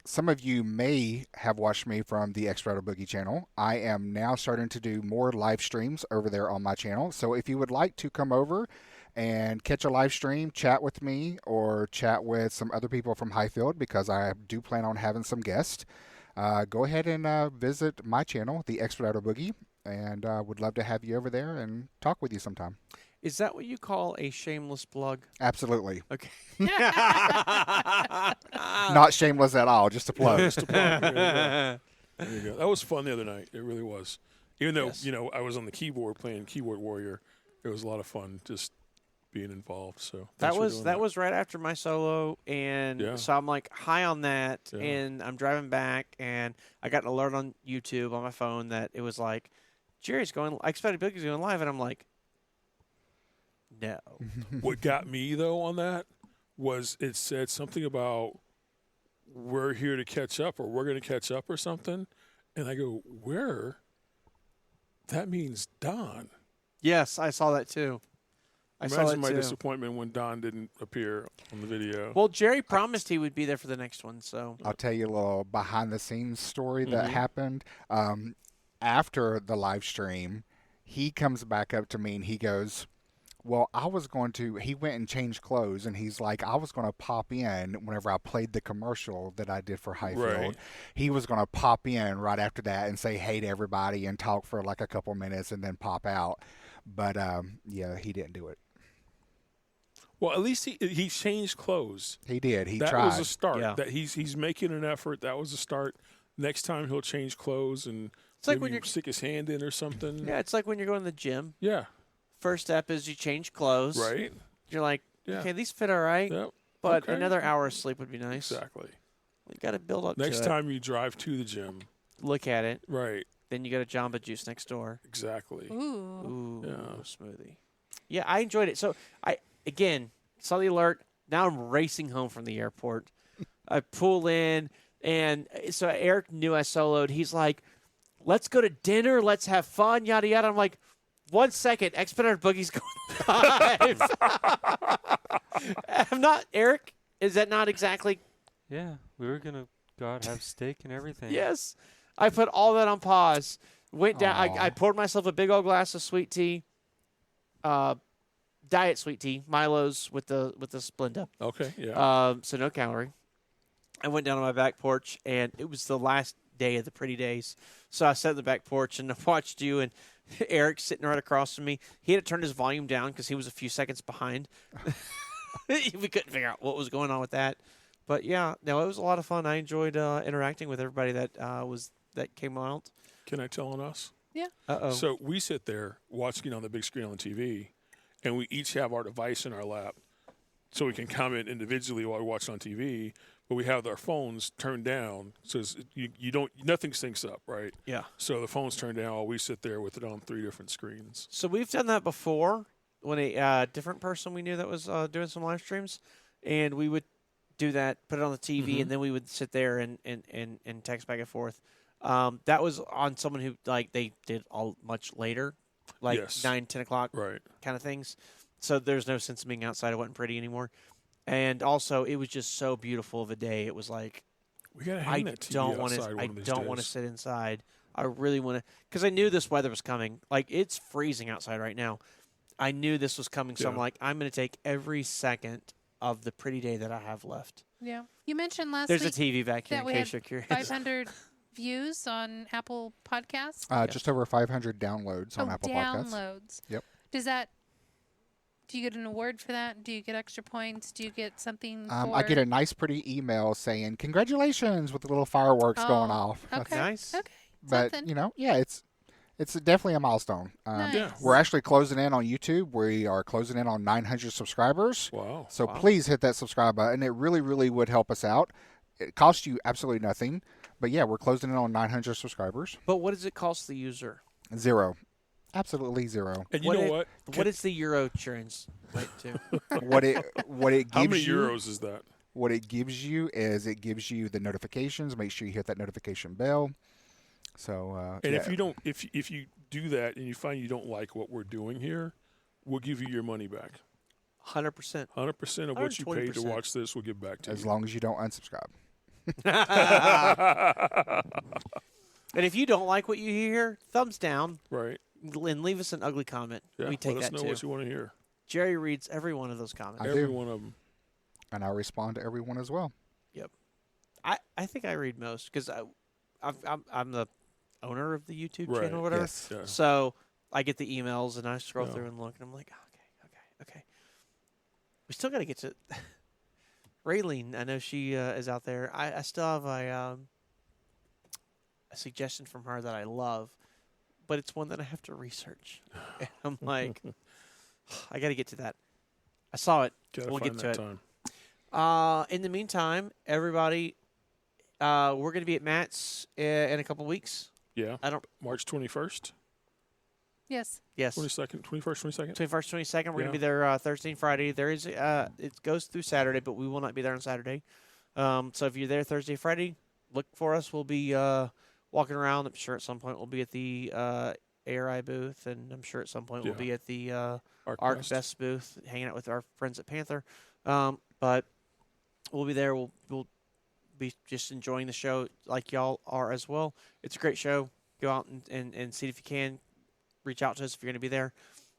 Some of you may have watched me from the Extra Boogie channel. I am now starting to do more live streams over there on my channel. So if you would like to come over and catch a live stream, chat with me, or chat with some other people from Hyfield, because I do plan on having some guests, go ahead and visit my channel, the Expeditor Boogie, and would love to have you over there and talk with you sometime.
Is that what you call a shameless plug?
Absolutely.
Okay.
Not shameless at all, just a plug.
Just a plug. There you go. That was fun the other night. It really was. Even though,
Yes.
I was on the keyboard playing Keyboard Warrior, it was a lot of fun just being involved. So
That
thanks for
was
doing
that was right after my solo, and
Yeah.
so I'm like high on that,
Yeah.
and I'm driving back, and I got an alert on YouTube on my phone that it was like, Jerry's going, I expected Biggie's going live, and I'm like, no.
What got me, though, on that was it said something about we're here to catch up, or we're going to catch up or something. And I go, where? That means Don.
Yes, I saw that too. I saw
Imagine
that
my
too.
disappointment when Don didn't appear on the video.
Well, Jerry promised he would be there for the next one, so
I'll tell you a little behind the scenes story that
Mhm.
happened. After the live stream, he comes back up to me and he goes, well, he went and changed clothes, and he's like, I was going to pop in whenever I played the commercial that I did for Hyfield.
Right.
He was going to pop in right after that and say hey to everybody and talk for like a couple minutes and then pop out. But, yeah, he didn't do it.
Well, at least he changed clothes.
He did. He
that
tried.
was a start.
Yeah.
That he's making an effort. That was a start. Next time he'll change clothes and
it's like
maybe
when you're
stick his hand in or something.
yeah, it's like when you're going to the gym.
Yeah.
First step is you change clothes.
Right.
You're like,
Yeah.
okay, these fit all right,
Yep.
but
Okay.
another hour of sleep would be nice.
Exactly.
You got to build up
Next
to
time you drive to the gym.
it. Look at it.
Right.
Then you got a Jamba Juice next door.
Exactly.
Ooh.
Ooh,
Yeah.
smoothie. Yeah, I enjoyed it. So I saw the alert. Now I'm racing home from the airport. I pull in, and so Eric knew I soloed. He's like, "Let's go to dinner. Let's have fun." Yada yada. I'm like, 1 second. Expeditor Boogie's going live. I'm not Eric. Is that not exactly?
Yeah, we were gonna go out have steak and everything.
Yes. I put all that on pause. Went down.
Aw.
I poured myself a big old glass of sweet tea. Diet sweet tea, Milo's with the Splenda.
Okay. Yeah.
So no calorie. I went down on my back porch, and it was the last day of the pretty days. So I sat on the back porch and I watched you and Eric sitting right across from me. He had to turn his volume down because he was a few seconds behind. We couldn't figure out what was going on with that. But yeah, no, it was a lot of fun. I enjoyed interacting with everybody that came out.
Can I tell on us?
Uh-oh.
So we sit there watching on the big screen on the TV, and we each have our device in our lap, so we can comment individually while we watch on TV. But we have our phones turned down, so nothing syncs up, right?
Yeah.
So the phone's turned down while we sit there with it on 3 different screens.
So we've done that before when a different person we knew that was doing some live streams, and we would do that, put it on the TV,
Mhm.
and then we would sit there and text back and forth. That was on someone who they did all much later, like
Yes.
9, 10 o'clock
Right.
kind of things. So there's no sense of being outside. It wasn't pretty anymore. And also, it was just so beautiful of a day. It was like,
We gotta
I
hang that TV
don't want
outside
to.
one
I
of these
don't want to
days.
sit inside. I really want to, because I knew this weather was coming. Like, it's freezing outside right now. I knew this was coming, so I'm
Yeah.
like, I'm going to take every second of the pretty day that I have left.
Yeah. You mentioned last
There's a
week
TV back here
that
in
we
case
had
you're curious.
500 views on Apple Podcasts.
Just over 500 downloads on Apple Podcasts.
Downloads.
Yep.
Do you get an award for that? Do you get extra points? Do you get something
I get a nice, pretty email saying congratulations with the little fireworks going off.
Okay.
Nice.
Okay.
But
Something.
you know, yeah, it's definitely a milestone.
Nice.
Yeah.
We're actually closing in on YouTube. We are closing in on 900 subscribers.
Wow.
So please hit that subscribe button. It really, really would help us out. It costs you absolutely nothing. But yeah, we're closing in on 900 subscribers.
But what does it cost the user?
0. Absolutely 0.
And you know what?
What is the euro translate to?
What it gives
How many
you,
euros is that?
What it gives you is it gives you the notifications. Make sure you hit that notification bell. So
And
yeah.
if you don't, if you do that and you find you don't like what we're doing here, we'll give you your money back.
100%.
100% of what you paid to
120%.
watch this, we'll give back to
as
you.
long as you don't unsubscribe.
And if you don't like what you hear, thumbs down
Right.
and leave us an ugly comment.
Yeah.
We take
Let us
that
know
too.
what you want to hear.
Jerry reads every one of those comments.
I
Every
do.
one of them.
And I respond to everyone as well.
I think I read most because I'm the owner of the YouTube
Right.
channel or whatever.
Yes.
Yeah.
So I get the emails and I scroll
Yeah.
through and look and I'm like, okay. We still got to get to Raylene. I know she is out there. I still have a suggestion from her that I love, but it's one that I have to research. And I'm like, I got to get to that. I saw it.
Gotta
We'll
find
get to
that
it.
time.
In the meantime, everybody, we're going to be at Matt's in a couple weeks.
Yeah.
I don't.
March 21st,
Yes.
Yes.
22nd, 21st, 22nd.
21st, 22nd. We're going
Yeah.
to be there Thursday and Friday. There is it goes through Saturday, but we will not be there on Saturday. So if you're there Thursday, Friday, look for us. We'll be walking around. I'm sure at some point we'll be at the ARI booth, and I'm sure at some point we'll
Yeah.
be at the
ArcBest.
ArcBest booth, hanging out with our friends at Panther. But we'll be there. We'll be just enjoying the show like y'all are as well. It's a great show. Go out and see it if you can. Reach out to us if you're going to be there.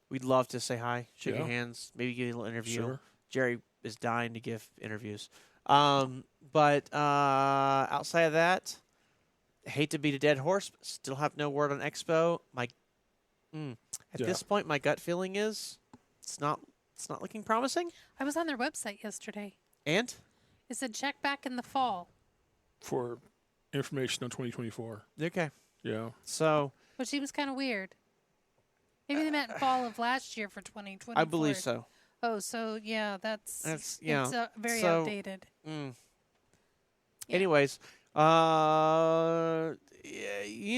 We'd love to say hi, shake your
Yeah.
hands, maybe give you a little interview.
Sure.
Jerry is dying to give interviews. But outside of that, hate to beat a dead horse, but still have no word on Expo. At
Yeah.
this point, my gut feeling is it's not looking promising.
I was on their website yesterday.
And
It said check back in the fall,
For information on 2024.
okay,
Yeah.
so
which seems kind of weird. Maybe they meant fall of last year for 2024.
I believe so.
Oh, so yeah,
That's
it's very
so-
outdated. Yeah.
Anyways, you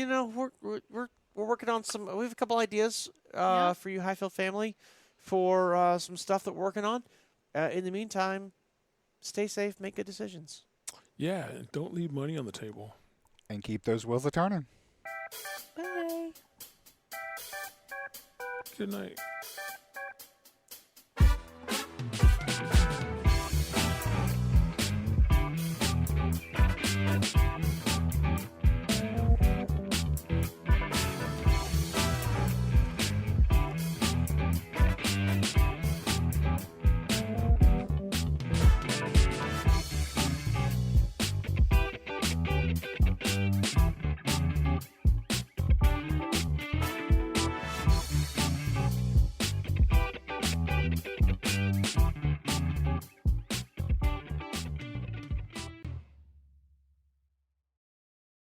know, we're working on some. We have a couple ideas for you, Hyfield family, for some stuff that we're working on. In the meantime, stay safe, make good decisions.
Yeah. And don't leave money on the table.
And keep those wheels a turning.
Bye.
Good night.